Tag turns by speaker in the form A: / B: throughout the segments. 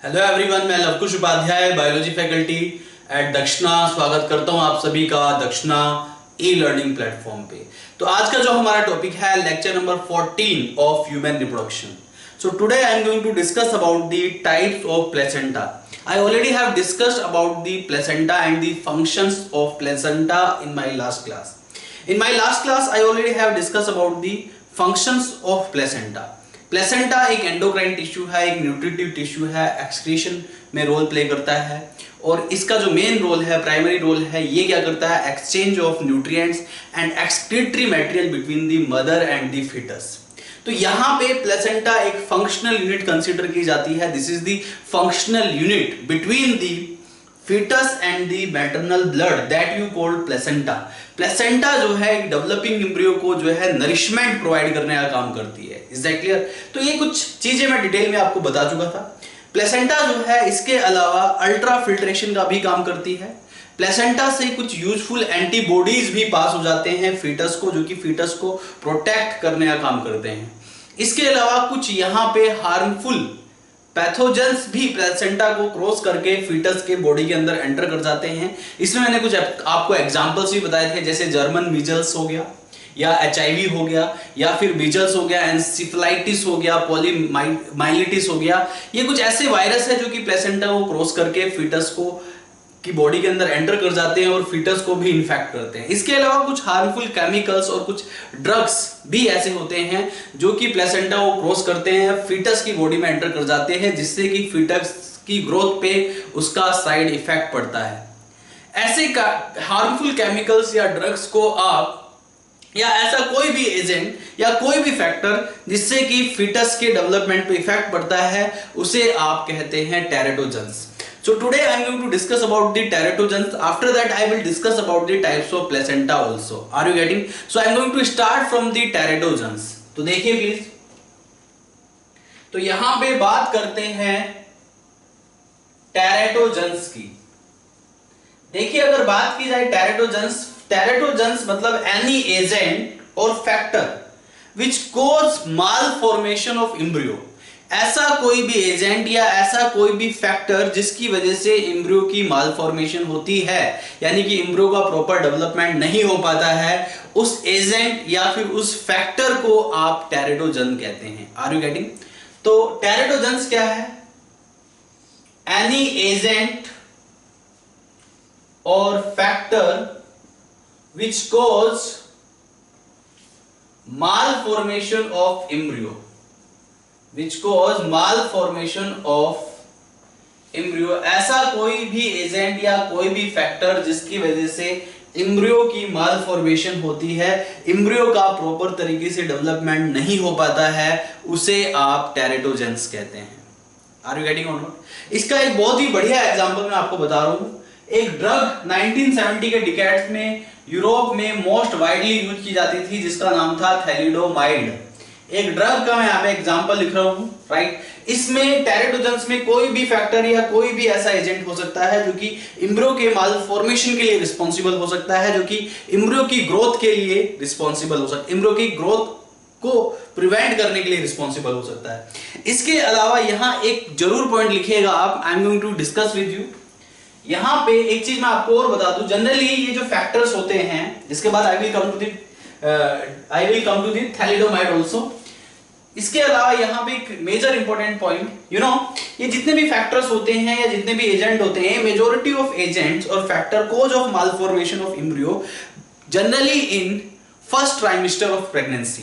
A: Hello everyone, मैं Lavkush Upadhyay biology faculty at Dakshina स्वागत करता हूं आप सभी का दक्षिणा ई लर्निंग प्लेटफॉर्म पे। तो आज का जो हमारा टॉपिक है lecture number 14 of human reproduction. So today I am going to discuss about the types of placenta. I already have discussed about the placenta and the functions of placenta in my last class. In my last class, I already have discussed about the functions of placenta. Placenta एक endocrine tissue है, एक nutritive tissue है, excretion में role play करता है और इसका जो मेन रोल है, प्राइमरी रोल है, ये क्या करता है? Exchange of nutrients and excretory material between the mother and the foetus. तो यहाँ पे प्लेसेंटा एक फंक्शनल यूनिट कंसीडर की जाती है। This is the functional unit between the foetus and the maternal blood that you called placenta. Placenta जो है एक डेवलपिंग एम्ब्रियो को जो है नरिशमेंट प्रोवाइड करने का काम करती है। Is that clear? तो ये कुछ चीजें मैं डिटेल में आपको बता चुका था। प्लेसेंटा जो है इसके अलावा अल्ट्रा फिल्ट्रेशन का भी काम करती है। प्लेसेंटा से कुछ यूजफुल एंटीबॉडीज भी पास हो जाते हैं फीटस को, जो कि फीटस को प्रोटेक्ट करने का काम करते हैं। इसके अलावा कुछ यहाँ पे हार्मफुल पैथोजेंस भी प्लेसेंटा को क्रॉस करके फीटस के बॉडी के अंदर एंटर कर जाते हैं। इसमें मैंने कुछ आपको एग्जांपल्स भी बताए थे, जैसे जर्मन मीजल्स हो गया या एचआईवी हो गया या फिर मीजल्स हो गया, एनसेफेलाइटिस हो गया, पॉलीमाइलिटिस हो गया। ये कुछ ऐसे वायरस है जो कि प्लेसेंटा को क्रॉस करके फीटस को की बॉडी के अंदर एंटर कर जाते हैं और फीटस को भी इन्फेक्ट करते हैं। इसके अलावा कुछ हार्मफुल केमिकल्स और कुछ ड्रग्स भी ऐसे होते हैं जो कि प्लेसेंटा को क्रॉस करते हैं, फीटस की बॉडी में एंटर कर जाते हैं, जिससे कि फीटस की ग्रोथ पे उसका साइड इफेक्ट पड़ता है। ऐसे हार्मफुल केमिकल्स या ड्रग्स को आप या ऐसा कोई भी एजेंट या कोई भी फैक्टर जिससे कि फीटस के डेवलपमेंट पे इफेक्ट पड़ता है, उसे आप कहते हैं टेरेटोजेंस। So today I am going to discuss about the teratogens. After that I will discuss about the types of placenta also. Are you getting? So I am going to start from the teratogens. तो देखिए please, तो यहां पे बात करते हैं टेरेटोजेंस की। देखिए, अगर बात की जाए टेरेटोजेंस मतलब any agent or factor which cause malformation of embryo. ऐसा कोई भी एजेंट या ऐसा कोई भी फैक्टर जिसकी वजह से एम्ब्रियो की मालफॉर्मेशन होती है, यानी कि एम्ब्रियो का प्रॉपर डेवलपमेंट नहीं हो पाता है, उस एजेंट या फिर उस फैक्टर को आप टेरेटोजन कहते हैं। Are you getting? तो टेरेटोजेंस क्या है? Any agent or factor which cause malformation of embryo, which cause malformation of embryo। ऐसा कोई भी एजेंट या कोई भी फैक्टर जिसकी वजह से एम्ब्रियो की मालफॉर्मेशन होती है, एम्ब्रियो का प्रॉपर तरीके से डेवलपमेंट नहीं हो पाता है, उसे आप टेरेटोजेंस कहते हैं। Are you getting or not? इसका एक बहुत ही बढ़िया एग्जांपल मैं आपको बता रहा हूं। एक ड्रग 1970 के डिकेड्स में यूरोप में मोस्ट वाइडली यूज की जाती थी, जिसका नाम था थैलिडोमाइड। एक ड्रग का मैं यहाँ पे एग्जांपल लिख रहा हूँ, राइट। इसमें टेरेटोजेंस में कोई भी फैक्टर या कोई भी ऐसा एजेंट हो सकता है जो कि एम्ब्रियो के मालफॉर्मेशन के लिए रिस्पॉन्सिबल हो सकता है, जो कि एम्ब्रियो की ग्रोथ के लिए रिस्पॉन्सिबल हो सकता है, एम्ब्रियो की ग्रोथ को प्रिवेंट करने के लिए रिस्पॉन्सिबल हो सकता है। इसके अलावा यहाँ एक जरूर पॉइंट लिखिएगा आप, I am going to discuss with you. यहाँ पे एक चीज मैं आपको और बता दूं, जनरली ये जो फैक्टर्स होते हैं, जिसके बाद I will come to the thalidomide also. इसके अलावा यहाँ पे एक मेजर इंपॉर्टेंट पॉइंट, ये जितने भी फैक्टर्स होते हैं या जितने भी एजेंट होते हैं, मेजॉरिटी ऑफ एजेंट्स और factor cause of malformation of embryo generally in first trimester of pregnancy.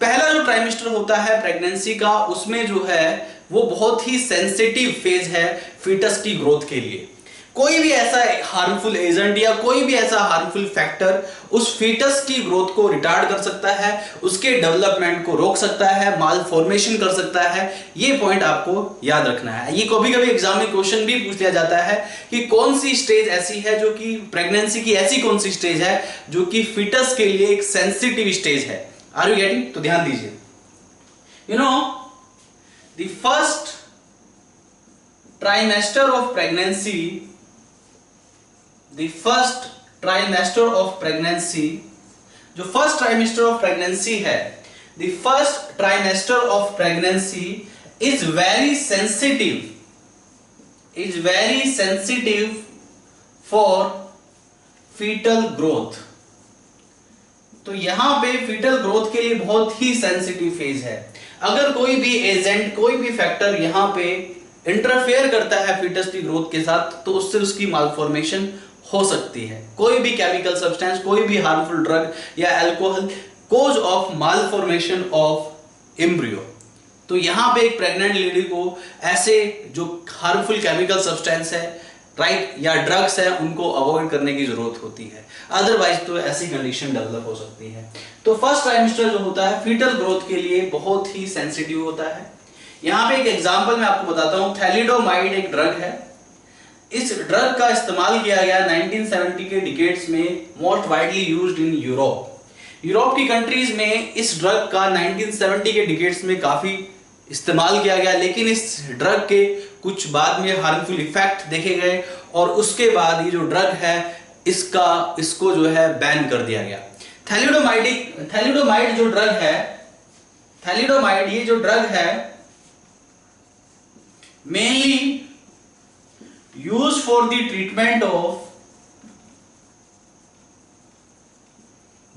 A: पहला जो ट्राइमेस्टर होता है प्रेगनेंसी का, उसमें जो है वो बहुत ही सेंसिटिव फेज है फीटस की ग्रोथ के लिए। कोई भी ऐसा हार्मफुल एजेंट या कोई भी ऐसा हार्मफुल फैक्टर उस फीटस की ग्रोथ को रिटार्ड कर सकता है, उसके डेवलपमेंट को रोक सकता है, मालफॉर्मेशन कर सकता है। ये पॉइंट आपको याद रखना है। ये कभी कभी एग्जाम में क्वेश्चन भी पूछ लिया जाता है कि कौन सी स्टेज ऐसी है जो कि प्रेगनेंसी की ऐसी कौन सी स्टेज है जो कि फीटस के लिए एक सेंसिटिव स्टेज है। Are you getting? तो ध्यान दीजिए, the first trimester of pregnancy, the first trimester of pregnancy, जो फर्स्ट ट्राइमेस्टर ऑफ प्रेगनेंसी है, the first trimester of pregnancy is very sensitive is very sensitive for foetal growth. तो यहां पे fetal growth के लिए बहुत ही सेंसिटिव फेज है। अगर कोई भी एजेंट, कोई भी फैक्टर यहां पे इंटरफेयर करता है फीटस की ग्रोथ के साथ, तो उससे उसकी मालफॉर्मेशन हो सकती है। कोई भी केमिकल सब्सटेंस, कोई भी हार्मफुल ड्रग या alcohol, cause of malformation of embryo. तो यहां पे एक प्रेग्नेंट लेडी को ऐसे जो हार्मफुल केमिकल सब्सटेंस है, राइट, या ड्रग्स है, उनको अवॉइड करने की जरूरत होती है, अदरवाइज तो ऐसी कंडीशन डेवलप हो सकती है। तो फर्स्ट ट्राइमेस्टर जो होता है फीटल ग्रोथ के लिए बहुत ही सेंसिटिव होता है। यहां पे एक एग्जांपल मैं आपको बताता हूं। थैलिडोमाइड एक ड्रग है। इस ड्रग का इस्तेमाल किया गया 1970 के डिकेड्स में, most widely used in Europe. Europe की कंट्रीज में इस ड्रग का 1970 के डिकेड्स में काफी इस्तेमाल किया गया, लेकिन इस ड्रग के कुछ बाद में हार्मफुल इफेक्ट देखे गए और उसके बाद ये जो ड्रग है इसको जो है बैन कर दिया गया। थैलिडोमाइड जो ड्रग है, थैलिडोमाइड ये जो ड्रग है mainly use for the treatment of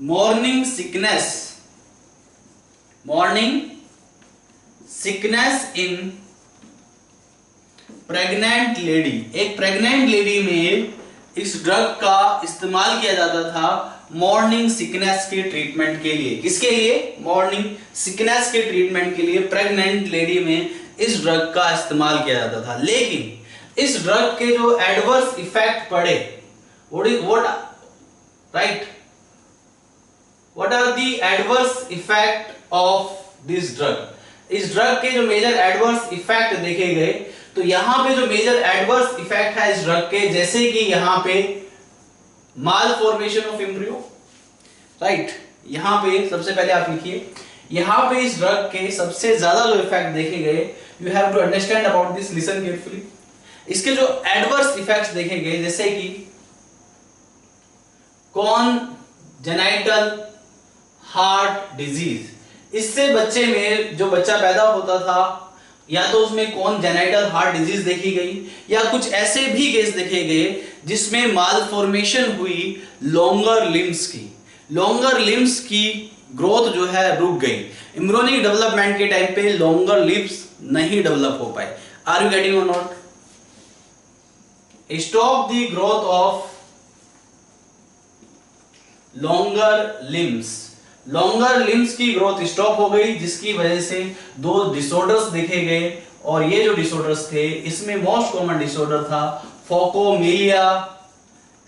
A: morning sickness in pregnant lady. एक प्रेग्नेंट लेडी में इस ड्रग का इस्तेमाल किया जाता था मॉर्निंग सिकनेस के ट्रीटमेंट के लिए। किसके लिए? मॉर्निंग सिकनेस के ट्रीटमेंट के लिए प्रेग्नेंट लेडी में इस ड्रग का इस्तेमाल किया जाता था। लेकिन इस ड्रग के जो एडवर्स इफेक्ट पड़े, what are the adverse effect of this drug? इस ड्रग के जो मेजर एडवर्स इफेक्ट देखे गए, तो यहां पे जो मेजर एडवर्स इफेक्ट है इस ड्रग के, जैसे कि यहां पे माल फॉर्मेशन ऑफ एम्ब्रियो, राइट। यहां पे सबसे पहले आप लिखिए, यहां पे इस ड्रग के सबसे ज्यादा जो इफेक्ट देखे गए, you have to understand about this, listen carefully. इसके जो एडवर्स इफेक्ट्स देखे गए, जैसे कि कॉन्जेनाइटल हार्ट डिजीज, इससे बच्चे में जो बच्चा पैदा होता था, या तो उसमें कॉन्जेनाइटल हार्ट डिजीज देखी गई, या कुछ ऐसे भी केस देखे गए जिसमें मालफॉर्मेशन हुई लॉन्गर लिम्स की ग्रोथ जो है रुक गई। एम्ब्रियोनिक डेवलपमेंट के टाइम पे लॉन्गर लिम्स नहीं डेवलप हो पाए। Are you getting or not? Stop the growth of longer limbs की ग्रोथ स्टॉप हो गई, जिसकी वजह से दो डिसऑर्डर्स देखे गए। और ये जो डिसऑर्डर्स थे, इसमें मोस्ट कॉमन डिसऑर्डर था फोकोमिलिया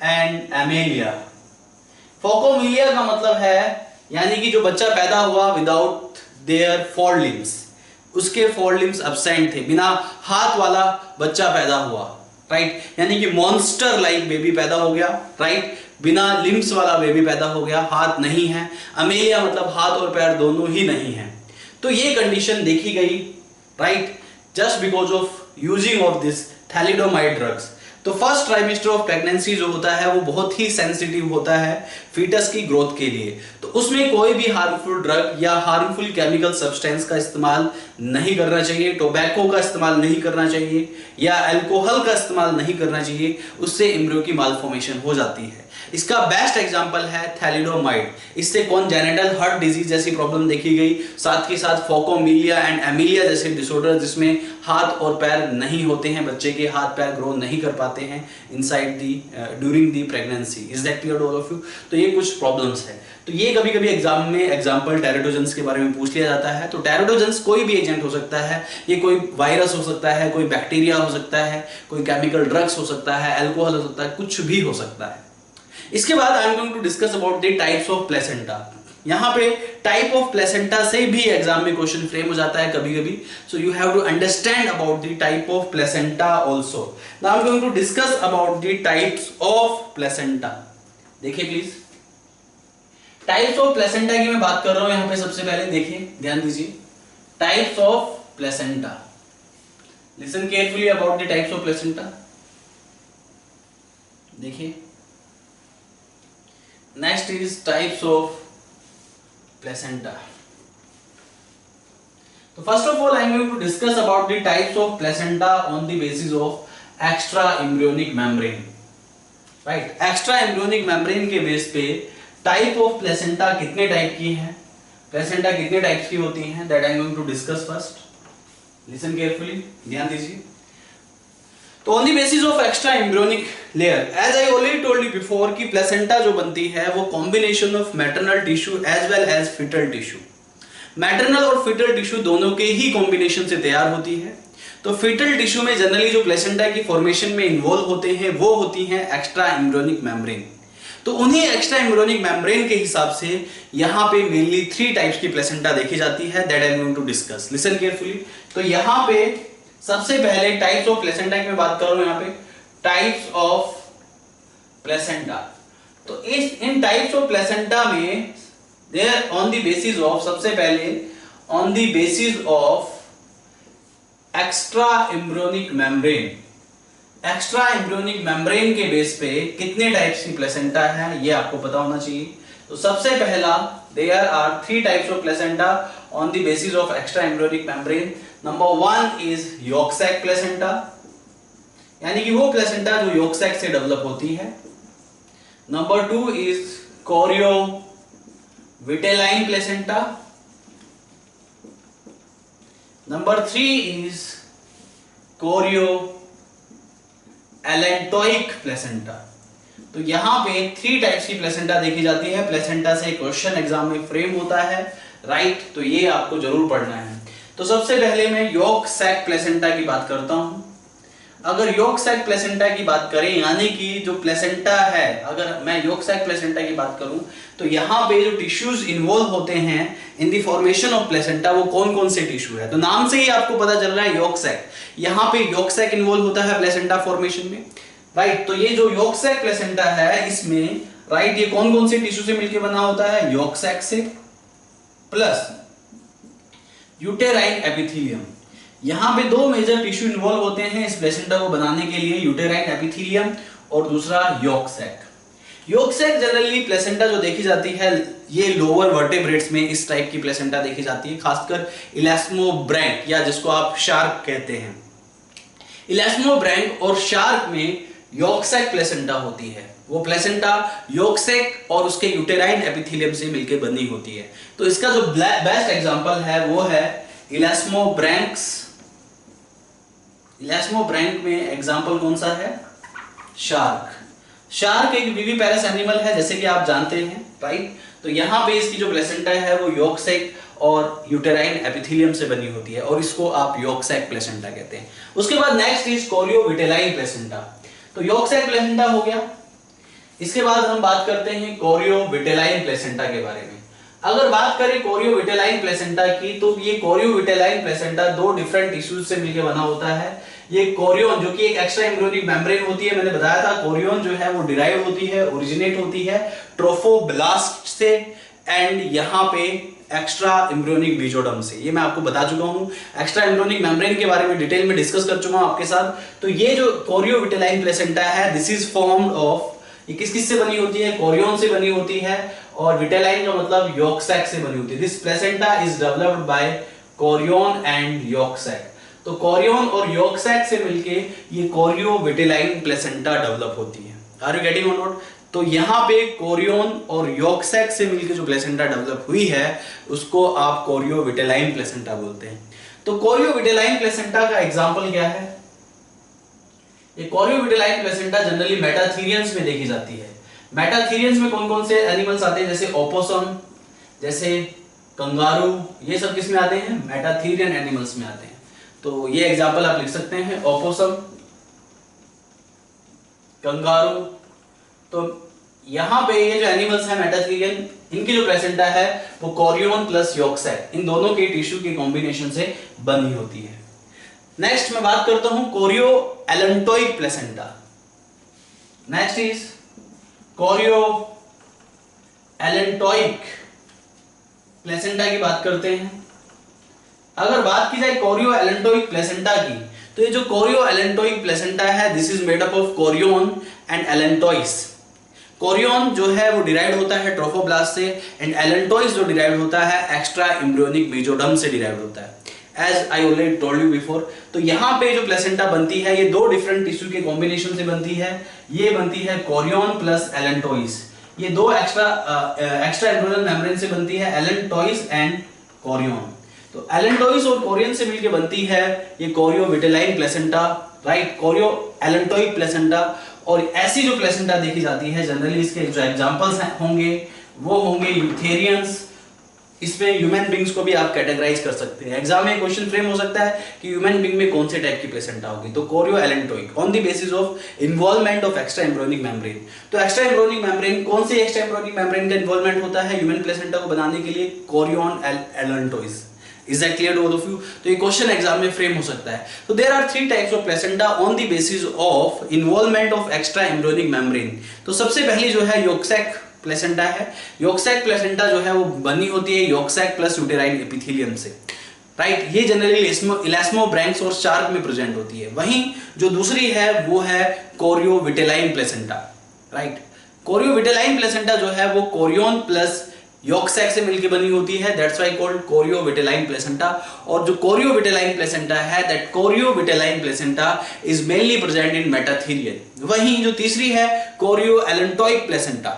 A: एंड एमेलिया। फोकोमिलिया का मतलब है यानी कि जो बच्चा पैदा हुआ विदाउट देयर फोर लिम्स, उसके फोर लिम्स एब्सेंट थे, बिना हाथ वाला बच्चा पैदा हुआ, राइट। यानी कि मॉन्स्टर लाइक बेबी पैदा हो गया, राइट, बिना लिम्स वाला बेबी पैदा हो गया, हाथ नहीं है। अमेलिया मतलब हाथ और पैर दोनों ही नहीं है। तो ये कंडीशन देखी गई, right, just because of using of this thalidomide drugs. तो फर्स्ट ट्राइमेस्टर ऑफ प्रेगनेंसी जो होता है वो बहुत ही सेंसिटिव होता है फीटस की ग्रोथ के लिए। तो उसमें कोई भी हार्मफुल ड्रग या हार्मफुल केमिकल सब्सटेंस का इस्तेमाल नहीं करना चाहिए, टोबैको का इस्तेमाल नहीं करना चाहिए, या अल्कोहल का इस्तेमाल नहीं करना चाहिए, उससे एम्ब्रियो की मालफॉर्मेशन हो जाती है। इसका बेस्ट एग्जांपल है थैलिडोमाइड। इससे कॉन्जेनिटल हार्ट डिजीज जैसी प्रॉब्लम देखी गई, साथ ही साथ फोकोमिलिया एंड एमिलिया जैसे डिसऑर्डर जिसमें हाथ और पैर नहीं होते हैं, बच्चे के हाथ पैर ग्रो नहीं कर पाते हैं inside the during the pregnancy. Is that clear to all of you? तो ये कुछ प्रॉब्लम्स है। तो ये कभी कभी एग्जाम में एग्जाम्पल टेराडोजेंस के बारे में पूछ लिया जाता है। तो टेराडोजेंस कोई भी एजेंट हो सकता है, ये कोई वायरस हो सकता है, कोई बैक्टीरिया हो सकता है, कोई केमिकल ड्रग्स हो सकता है, अल्कोहल हो सकता है, कुछ भी हो सकता है। इसके बाद I am going to discuss about the types of placenta. यहां पे टाइप ऑफ प्लेसेंटा से भी एग्जाम में क्वेश्चन फ्रेम हो जाता है कभी कभी, so you have to understand about the type of placenta also. Now I am going to discuss about the types of placenta. देखिए प्लीज, टाइप्स ऑफ प्लेसेंटा की मैं बात कर रहा हूं यहां पे। सबसे पहले देखिए, ध्यान दीजिए, types of placenta. Listen carefully about the types of placenta. देखिए, next is types of placenta. So first of all I am going to discuss about the types of placenta on the basis of extra embryonic membrane, right. Extra embryonic membrane के base पे type of placenta कितने type की है, placenta कितने types की होती हैं, that I am going to discuss first. Listen carefully, ध्यान दीजिए। तो on the basis of extra embryonic layer, as I already told you before कि प्लेसेंटा जो बनती है वो combination of maternal tissue as well as foetal tissue, maternal और foetal tissue दोनों के ही कॉम्बिनेशन से तैयार होती है। तो फिटल टिश्यू में जनरली जो प्लेसेंटा की फॉर्मेशन में इन्वॉल्व होते हैं वो होती हैं एक्स्ट्रा एम्ब्रियोनिक मेम्ब्रेन। तो उन्हीं एक्स्ट्रा एम्ब्रियोनिक मेम्ब्रेन के हिसाब से यहाँ पे मेनली 3 टाइप्स की प्लेसेंटा देखी जाती है, that I am going to discuss. Listen carefully. तो यहाँ पे सबसे पहले टाइप्स ऑफ प्लेसेंटा की मैं बात कर रहा हूं, यहाँ पे टाइप्स ऑफ प्लेसेंटा। तो इन टाइप्स ऑफ प्लेसेंटा में there on the basis of, सबसे पहले on the basis of extra embryonic membrane, extra embryonic membrane के बेस पे कितने टाइप्स की प्लेसेंटा है ये आपको पता होना चाहिए। तो सबसे पहला, there are 3 types of placenta on the basis of extra embryonic membrane. Number 1 is yolk sac placenta, यानी कि वो प्लेसेंटा जो यॉर्क सैक से डेवलप होती है। Number 2 is chorio vitelline placenta. Number 3 is chorio allantoic placenta. तो यहां पे 3 टाइप्स की प्लेसेंटा देखी जाती है। प्लेसेंटा से क्वेश्चन एग्जाम में फ्रेम होता है, राइट। तो ये आपको जरूर पढ़ना है। तो सबसे पहले मैं यॉर्क सैक प्लेसेंटा की बात करता हूं। अगर यॉर्क सैक प्लेसेंटा की बात करें, यानी कि जो प्लेसेंटा है, अगर मैं यॉर्क सैक प्लेसेंटा की बात करूं तो यहां पे जो टिश्यूज इन्वॉल्व होते हैं in the formation of placenta, वो कौन कौन से टिश्यू है। तो नाम से ही आपको पता चल रहा है यॉर्क सैक, यहां पे यॉर्क सैक इन्वॉल्व होता है प्लेसेंटा फॉर्मेशन में, राइट। तो ये जो यॉर्क सैक प्लेसेंटा है इसमें, राइट, ये कौन कौन से टिश्यू से मिलकर बना होता है, यॉर्क सैक से प्लस यूटेराइन एपिथेलियम। यहां पे 2 मेजर टिश्यू इन्वॉल्व होते हैं इस प्लेसेंटा को बनाने के लिए, यूटेराइन एपिथेलियम और दूसरा yolk sac. Yolk sac generally placenta जो देखी जाती है ये लोअर वर्टेब्रेट्स में इस टाइप की प्लेसेंटा देखी जाती है, खासकर इलास्मोब्रैंक या जिसको आप शार्क कहते हैं। इलास्मोब्रैंक और शार्क में यॉर्क सैक प्लेसेंटा होती है। वो प्लेसेंटा यॉर्क सैक और उसके यूटेराइन एपिथेलियम से मिलकर बनी होती है। तो इसका जो बेस्ट एग्जांपल है वो है इलास्मोब्रैंक्स। इलास्मोब्रैंक में एग्जांपल कौन सा है, शार्क। शार्क एक विविपेरस एनिमल है जैसे कि आप जानते हैं, राइट। तो यहां पे इसकी जो प्लेसेंटा है वो यॉर्क सैक और यूटेराइन एपिथेलियम से बनी होती है और इसको आप यॉर्क सैक प्लेसेंटा कहते हैं। उसके बाद next is chorio vitelline placenta. तो यॉर्क सैक प्लेसेंटा हो गया। इसके बाद हम बात करते हैं कोरियो विटेलाइन प्लेसेंटा के बारे में। अगर बात करें कोरियो विटेलाइन प्लेसेंटा की, तो ये chorio vitelline placenta 2 different tissues से मिलकर बना होता है। ये कोरियन जो कि एक एक्स्ट्रा एम्ब्रियोनिक मेम्ब्रेन होती है, मैंने बताया था कोरियन जो है वो डिराइव होती है, ओरिजिनेट होती है ट्रोफोब्लास्ट से, एंड यहाँ पे एक्स्ट्रा एम्ब्रियोनिक मेसोडर्म से। ये मैं आपको बता चुका हूँ, एक्स्ट्रा एम्ब्रियोनिक मेम्ब्रेन के बारे में डिटेल में डिस्कस कर चुका हूँ आपके साथ। तो ये जो कोरियो विटेलाइन प्लेसेंटा है, दिस इज फॉर्म्ड ऑफ, ये किस किस से बनी होती है, कोरियन से बनी होती है, और विटेलाइन का मतलब यॉर्क सैक से बनी होती है। This placenta is developed by chorion and yolk sac. तो कोरियन और यॉर्क सैक से मिलके ये कोरियो विटेलाइन प्लेसेंटा डेवलप होती है। Are you getting or not? तो यहाँ पे कोरियन और यॉर्क सैक से मिलके जो प्लेसेंटा डेवलप हुई है उसको आप कोरियो विटेलाइन प्लेसेंटा बोलते हैं। तो कोरियो विटेलाइन प्लेसेंटा का एग्जांपल क्या है? ये कोरियो विटेलाइन प्लेसेंटा जनरली मेटाथीरियंस में देखी जाती है। मेटाथीरियंस में कौन कौन से एनिमल्स आते हैं, जैसे ओपोसम, जैसे कंगारू, ये सब किस में आते हैं, मेटाथीरियन एनिमल्स में आते हैं। तो ये एग्जांपल आप लिख सकते हैं, ओपोसम, कंगारू। तो यहां पे ये जो एनिमल्स हैं मेटाथीरियन, इनकी जो प्लेसेंटा है वो कोरियन प्लस यॉर्क सैक, इन दोनों के टिश्यू के कॉम्बिनेशन से बनी होती है। नेक्स्ट मैं बात करता हूं chorio allantoic placenta. Next is chorio allantoic placenta की बात करते हैं। अगर बात की जाए कोरियो एलेंटोइक प्लेसेंटा की, तो ये जो कोरियो एलेंटोइक प्लेसेंटा है, this is made up of Korean and allantois. Korean जो है वो डिराइव होता है ट्रोफोब्लास्ट से, एंड एलेंटोइस जो डिराइव होता है एक्स्ट्रा एम्ब्रियोनिक मेसोडर्म से डिराइव होता है। As I already told you before. तो यहाँ पे जो प्लेसेंटा बनती है ये दो डिफरेंट टिश्यू के कॉम्बिनेशन से बनती है। ये बनती है कोरियन प्लस एलेंटोइस, ये दो एक्स्ट्रा एम्ब्रियोनिक मेम्ब्रेन से बनती है, एलेंटोइस एंड कोरियन। तो एलेंटोइस और कोरियन से मिलकर बनती है ये choriovitelline placenta, right, chorioallantoic placenta. और ऐसी जो प्लेसेंटा देखी जाती है जनरली इसके जो एग्जांपल्स होंगे वो होंगे यूथेरियंस। इसमें ह्यूमन बींग्स को भी आप कैटेगराइज कर सकते हैं। एग्जाम में क्वेश्चन फ्रेम हो सकता है कि ह्यूमन बींग में कौन से टाइप की प्लेसेंटा होगी, तो chorio allantoic on the basis of involvement of extra embryonic membrane. तो एक्स्ट्रा एम्ब्रियोनिक मेम्ब्रेन, कौन से एक्स्ट्रा एम्ब्रियोनिक मेम्ब्रेन का इन्वॉल्वमेंट होता है ह्यूमन प्लेसेंटा को बनाने के लिए? Korean allantois. Is that clear to all of you? तो ये क्वेश्चन एग्जाम में फ्रेम हो सकता है। तो there are 3 types of placenta on the basis of involvement of extra embryonic membrane. तो सबसे पहली जो है योक-सैक प्लेसेंटा है। योक-सैक प्लेसेंटा जो है वो बनी होती है योक-सैक प्लस यूटेराइन एपिथेलियम से, राइट। ये जनरली इलास्मोब्रैंक्स और शार्क में प्रेजेंट होती है। वहीं जो दूसरी है वो है कोरियोविटेलाइन प्लेसेंटा, राइट। कोरियोविटेलाइन प्लेसेंटा जो है वो कोरियन प्लस योक-सैक से मिलकर बनी होती है, that's why called choriovitelline placenta. और जो कोरियोविटेलाइन प्लेसेंटा है, that choriovitelline placenta is mainly present in metatherian. वहीं जो तीसरी है chorioallantoic placenta.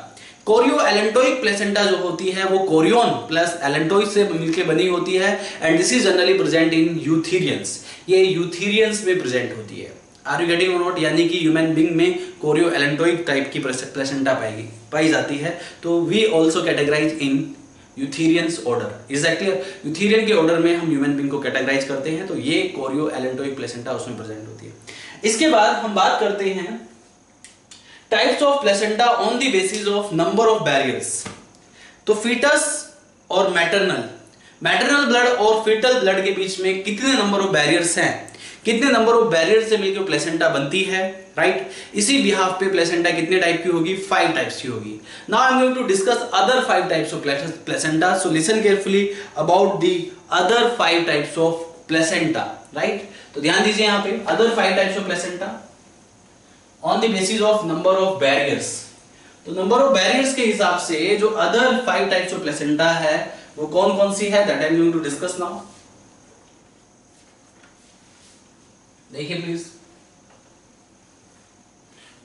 A: Chorioallantoic placenta जो होती है वो कोरियन प्लस एलेंटोइक से मिलकर बनी होती है and this is generally present in eutherians. ये यूथेरियंस में प्रेजेंट होती है। Are you getting or not? यानी कि ह्यूमन बींग में कोरियो एलेंटोइक टाइप की प्लेसेंटा पाई जाती है। तो we also categorise in eutherians order. Is that clear? Eutherian के ऑर्डर में हम ह्यूमन बींग को कैटेगराइज करते हैं। तो ये कोरियो एलेंटोइक प्लेसेंटा उसमें प्रेजेंट होती है। इसके बाद हम बात करते हैं types of placenta on the basis of number of barriers. तो फीटस और मैटरनल ब्लड और फीटल ब्लड के बीच में कितने नंबर ऑफ बैरियर्स हैं, कितने नंबर ऑफ बैरियर से मिलकर प्लेसेंटा बनती है, राइट। इसी बिहाफ पे प्लेसेंटा कितने टाइप की होगी? 5 टाइप्स की होगी। Now I am going to discuss other 5 types of placenta. So listen carefully about the other 5 types of placenta, right. तो ध्यान दीजिए यहाँ पे other 5 types of placenta on the basis of number of barriers. तो number of barriers के हिसाब से जो अदर 5 टाइप्स ऑफ प्लेसेंटा है वो कौन कौन सी है, that I am going to discuss now. देखिए please,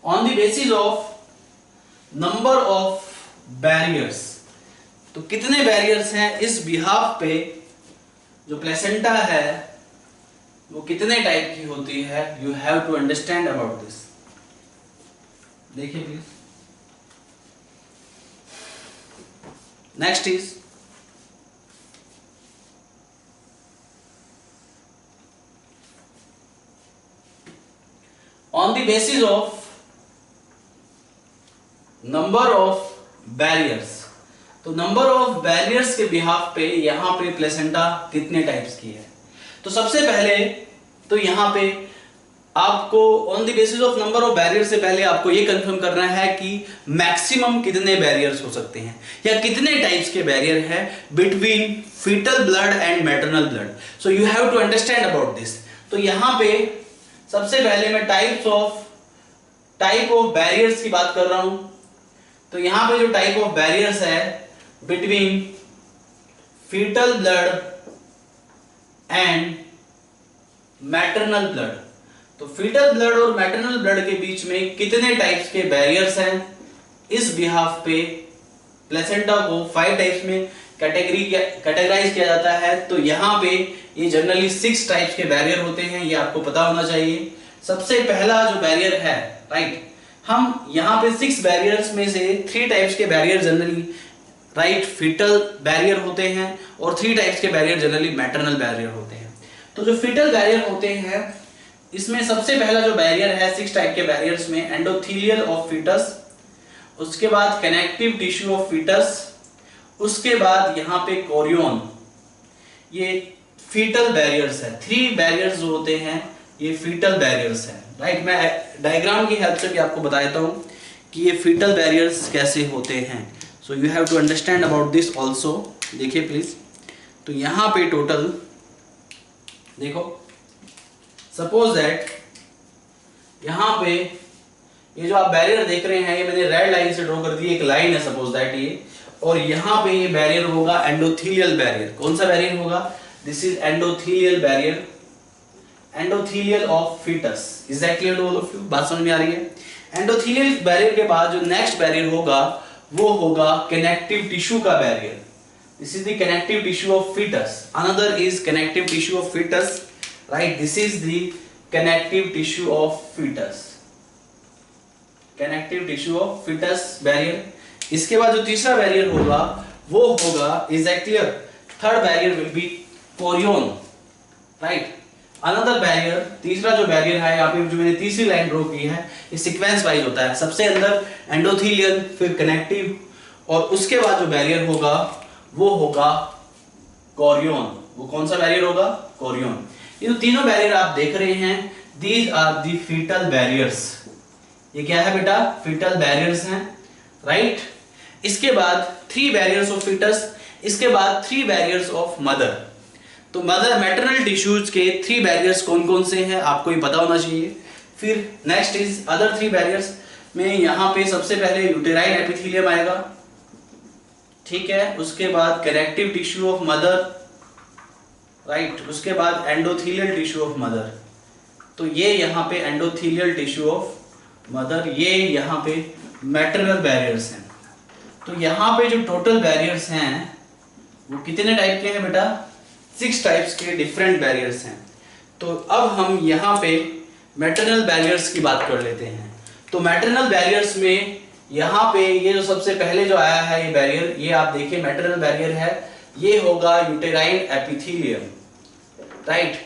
A: on the basis of number of barriers, तो कितने बैरियर्स हैं इस बिहाफ पे जो प्लेसेंटा है वो कितने टाइप की होती है, you have to understand about this. देखिए please, next is on the basis of number of barriers। तो नंबर ऑफ बैरियर्स के बिहाफ पे यहां पे प्लेसेंटा कितने टाइप्स की है। तो सबसे पहले तो यहां पे आपको on the basis of number of barrier से पहले आपको ये कंफर्म करना है कि मैक्सिमम कितने बैरियर्स हो सकते हैं या कितने टाइप्स के बैरियर है between foetal blood and maternal blood. So you have to understand about this. तो यहां पे सबसे पहले मैं टाइप ऑफ बैरियर्स की बात कर रहा हूं। तो यहां पे जो टाइप ऑफ बैरियर्स है between foetal blood and maternal blood. तो फीटल ब्लड और मैटरनल ब्लड के बीच में कितने टाइप्स के बैरियर्स हैं, इस बिहाफ पे प्लेसेंटा को 5 टाइप्स में कैटेगराइज किया जाता है। तो यहाँ पे ये जनरली 6 टाइप्स के बैरियर होते हैं, ये आपको पता होना चाहिए। सबसे पहला जो बैरियर है, राइट, हम यहाँ पे 6 बैरियर्स में से 3 टाइप्स के barrier generally, right, foetal barrier होते हैं और 3 टाइप्स के बैरियर जनरली मैटरनल बैरियर होते हैं। तो जो फीटल बैरियर होते हैं इसमें सबसे पहला जो बैरियर है 6 टाइप के बैरियर्स में, एंडोथेलियल ऑफ फीटस, उसके बाद कनेक्टिव टिश्यू ऑफ फीटस, उसके बाद यहाँ पे कोरियन, ये फीटल बैरियर्स है। 3 बैरियर्स जो होते हैं ये फीटल बैरियर्स हैं, राइट। मैं डायग्राम की हेल्प से भी आपको बता देता हूँ कि ये फीटल बैरियर्स कैसे होते हैं। So you have to understand about this also. देखिए प्लीज, तो यहाँ पे टोटल देखो, सपोज दैट यहाँ पे ये जो आप बैरियर देख रहे हैं ये मैंने रेड लाइन से ड्रॉ कर दी, एक लाइन है सपोज दैट ये, और यहाँ पे ये बैरियर होगा एंडोथेलियल बैरियर। कौन सा बैरियर होगा? This is endothelial barrier, endothelial of foetus. Is that clear to all of you? बात समझ में आ रही है? एंडोथीलियल बैरियर के बाद जो नेक्स्ट बैरियर होगा वो होगा कनेक्टिव टिश्यू का barrier. This is the connective tissue of foetus, another is connective tissue of foetus, right? This is the connective tissue of foetus, connective tissue of foetus barrier. इसके बाद जो तीसरा barrier होगा वो होगा, is that clear? Third barrier will be chorion, right? Another barrier, तीसरा जो barrier है यहाँ पे जो मैंने तीसरी लाइन ड्रॉ की है, ये सीक्वेंस वाइज होता है। सबसे अंदर एंडोथीलियल, फिर कनेक्टिव, और उसके बाद जो बैरियर होगा वो होगा कोरियन। वो कौन सा बैरियर होगा? कोरियन। ये जो तीनों बैरियर आप देख रहे हैं, these are the foetal barriers. ये क्या है बेटा? फीटल बैरियर्स हैं, राइट? इसके बाद 3 बैरियर्स ऑफ फीटस, इसके बाद 3 बैरियर्स ऑफ मदर। तो मदर मैटरनल टिश्यूज के 3 बैरियर्स कौन कौन से हैं आपको ये पता होना चाहिए। फिर नेक्स्ट इज अदर 3 बैरियर्स में यहाँ पे सबसे पहले यूटेराइन एपिथेलियम आएगा, ठीक है? उसके बाद connective tissue of mother, right? उसके बाद एंडोथीलियल टिश्यू ऑफ मदर। तो ये यहाँ पे एंडोथीलियल टिश्यू ऑफ मदर, ये यहाँ पे मैटरनल बैरियर्स हैं। तो यहाँ पे जो टोटल बैरियर्स हैं वो कितने टाइप के हैं बेटा? 6 टाइप्स के डिफरेंट बैरियर्स हैं। तो अब हम यहाँ पे मैटरनल बैरियर्स की बात कर लेते हैं। तो मैटरनल बैरियर्स में यहाँ पे ये जो सबसे पहले जो आया है ये बैरियर, ये आप देखिए मैटरनल बैरियर है, ये होगा यूटेराइन एपिथेलियम, राइट?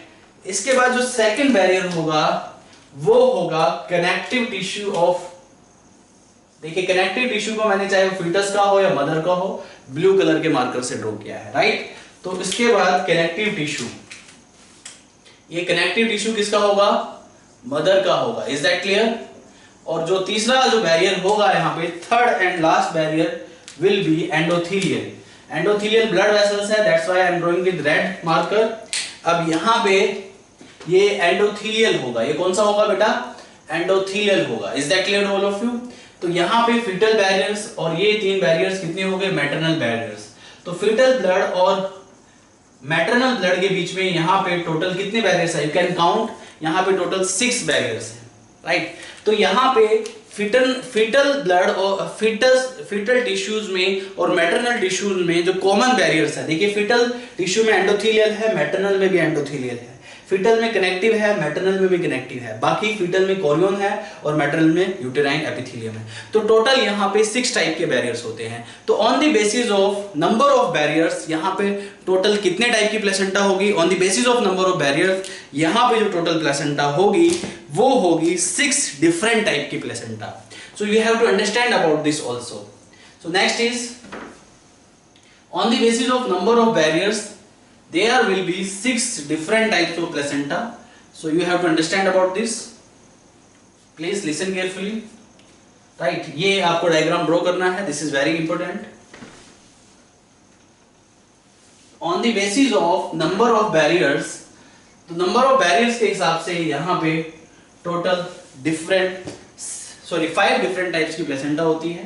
A: इसके बाद जो सेकंड बैरियर होगा वो होगा कनेक्टिव टिश्यू ऑफ, देखिए कनेक्टिव टिश्यू को मैंने चाहे फीटस का हो या मदर का हो, ब्लू कलर के मार्कर से ड्रॉ किया है, राइट? तो इसके बाद कनेक्टिव टिश्यू, ये कनेक्टिव टिश्यू किसका होगा? मदर का होगा। Is that clear? और जो तीसरा जो बैरियर होगा यहाँ पे, third and last barrier will be endothelial. Endothelial blood vessels है, that's why I am drawing with red marker. अब यहाँ पे ये एंडोथीलियल होगा, ये कौन सा होगा बेटा? एंडोथीलियल होगा। Is that clear to all of you? तो यहाँ पे फीटल बैरियर्स और ये 3 बैरियर्स कितने हो गए? Maternal barriers. तो फीटल ब्लड और मैटरनल ब्लड के बीच में यहाँ पे टोटल कितने बैरियर्स है? यू कैन काउंट, यहाँ पे टोटल 6 बैरियर्स हैं, राइट? तो यहाँ पे फीटल ब्लड और फीटल टिश्यूज में और मैटरनल टिश्यूज में जो कॉमन बैरियर्स है, देखिए फीटल टिश्यू में एंडोथीलियल है, मैटरनल में भी एंडोथीलियल है, फीटल में कनेक्टिव है, मैटरनल में भी कनेक्टिव है, बाकी फीटल में कोरियन है और मैटरनल में यूटेराइन एपिथेलियम है। तो टोटल यहाँ पे 6 टाइप के बैरियर्स होते हैं। तो on the basis of number of barriers यहाँ पे टोटल कितने टाइप की प्लेसेंटा होगी? On the basis of number of barriers यहाँ पे जो टोटल प्लेसेंटा होगी वो होगी 6 डिफरेंट टाइप की placenta. So you have to understand about this also. So next is on the basis of number of barriers there will be 6 different types of placenta. So you have to understand about this. Please listen carefully. Right? ये आपको diagram draw करना है. This is very important. On the basis of number of barriers, तो number of barriers के हिसाब से यहाँ पे total different, 5 different types की placenta होती है.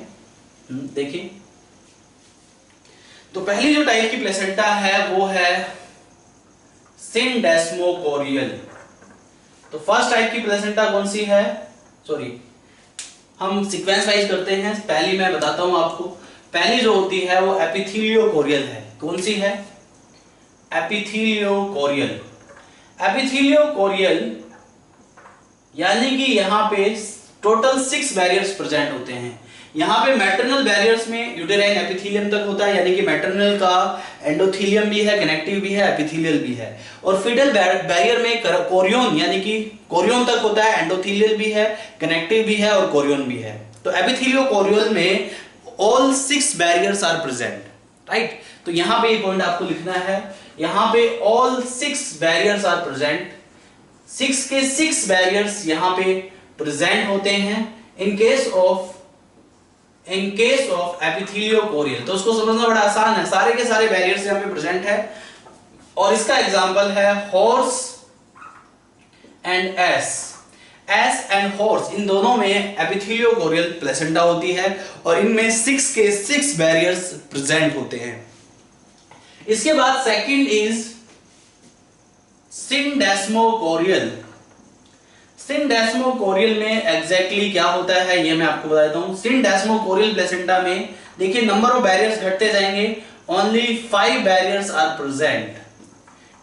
A: देखिए. तो पहली जो टाइप की प्लेसेंटा है वो है सिंडेस्मोकोरियल। तो फर्स्ट टाइप की प्लेसेंटा कौन सी है? हम सीक्वेंस वाइज करते हैं। पहली मैं बताता हूं आपको। पहली जो होती है वो एपिथेलियोकोरियल है। कौन सी है? एपिथेलियोकोरियल। एपिथेलियोकोरियल यानी कि यहाँ पे टोटल 6 बैरियर्स प्रेजेंट होते हैं। यहाँ पे मैटरनल बैरियर्स में यूटेराइन एपिथेलियम तक होता है, यानी कि मैटरनल का एंडोथीलियम भी है, कनेक्टिव भी है, एपिथेलियल भी है। और फीटल बैरियर में कोरियन यानी कि कोरियन तक होता है, एंडोथीलियल भी है, कनेक्टिव भी है और कोरियन भी है। तो एपिथेलियोकोरियल में all 6 barriers are present, right? तो यहाँ पे एक पॉइंट आपको लिखना है, यहाँ पे ऑल 6 बैरियर्स आर प्रेजेंट। 6 के 6 बैरियर्स यहाँ पे प्रेजेंट होते हैं इन केस ऑफ एपिथेलियोकोरियल। तो उसको समझना बड़ा आसान है, सारे के सारे बैरियर्स यहाँ पे प्रेजेंट है। और इसका एग्जांपल है horse and ass and horse, इन दोनों में एपिथेलियोकोरियल प्लेसेंटा होती है और इनमें 6 के 6 बैरियर्स प्रेजेंट होते हैं। इसके बाद सेकंड इज सिंडेस्मोकोरियल। सिंडेस्मोकोरियल में एग्जैक्टली क्या होता है ये मैं आपको बता देता हूं। सिंडेस्मोकोरियल प्लेसेंटा में देखिए नंबर ऑफ बैरियर्स घटते जाएंगे, ओनली 5 बैरियर्स आर प्रेजेंट।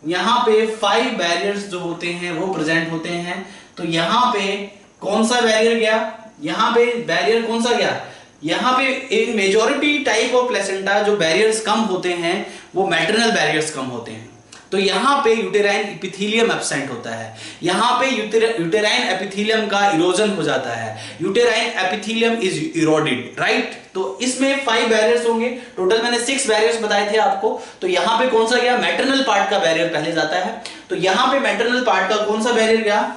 A: यहां पे 5 बैरियर्स जो होते हैं वो प्रेजेंट होते हैं। तो यहां पे कौन सा बैरियर गया, यहां पे बैरियर कौन सा गया, यहां पे इन मेजॉरिटी टाइप ऑफ प्लेसेंटा जो बैरियर्स कम होते हैं वो मैटरनल बैरियर्स कम होते हैं। तो यहां पे यूटेराइन एपिथेलियम एब्सेंट होता है, यहां पे यूटेराइन एपिथेलियम का इरोजन हो जाता है, uterine epithelium is eroded, right. तो इसमें 5 बैरियर्स होंगे, टोटल मैंने 6 बैरियर्स बताए थे आपको। तो यहां पे कौन सा गया, मैटरनल पार्ट का बैरियर पहले जाता है। तो यहां पे मैटरनल पार्ट का कौन सा बैरियर गया,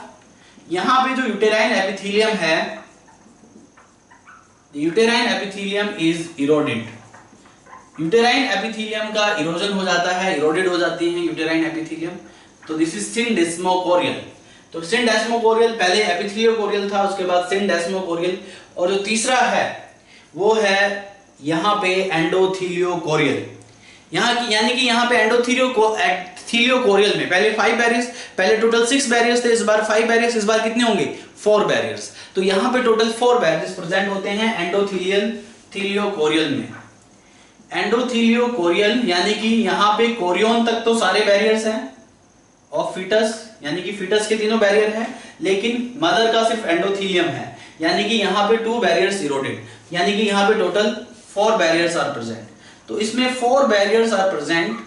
A: यहां पे जो यूटेराइन एपिथेलियम है, uterine epithelium is eroded. Uterine epithelium का इरोजन हो जाता है, इरोडेड हो जाती है यूटेराइन एपिथेलियम। तो दिस इज सिंडेस्मोकोरियल। तो सिंडेस्मोकोरियल पहले एपिथेलियोकोरियल था, उसके बाद सिंडेस्मोकोरियल। और जो तीसरा है वो है यहां पे एंडोथीलियोकोरियल। यहां की यानी कि यहां पे एंडोथीलियोकोरियल में पहले 5 बैरियर्स, पहले टोटल 6 बैरियर्स थे, इस बार 5 बैरियर्स, इस बार कितने होंगे 4 बैरियर्स। तो यहां पे टोटल 4 बैरियर्स प्रेजेंट होते हैं एंडोथीलियोकोरियल में। एंडोथीलियोकोरियल यानी कि यहां पे कोरियन तक तो सारे बैरियर्स हैं ऑफ फीटस, यानी कि फीटस के तीनों बैरियर हैं, लेकिन मदर का सिर्फ एंडोथीलियम है, यानी कि यहां पे 2 बैरियर्स इरोडेड, यानी कि यहां पे टोटल 4 बैरियर्स आर प्रेजेंट। तो इसमें 4 बैरियर्स आर प्रेजेंट।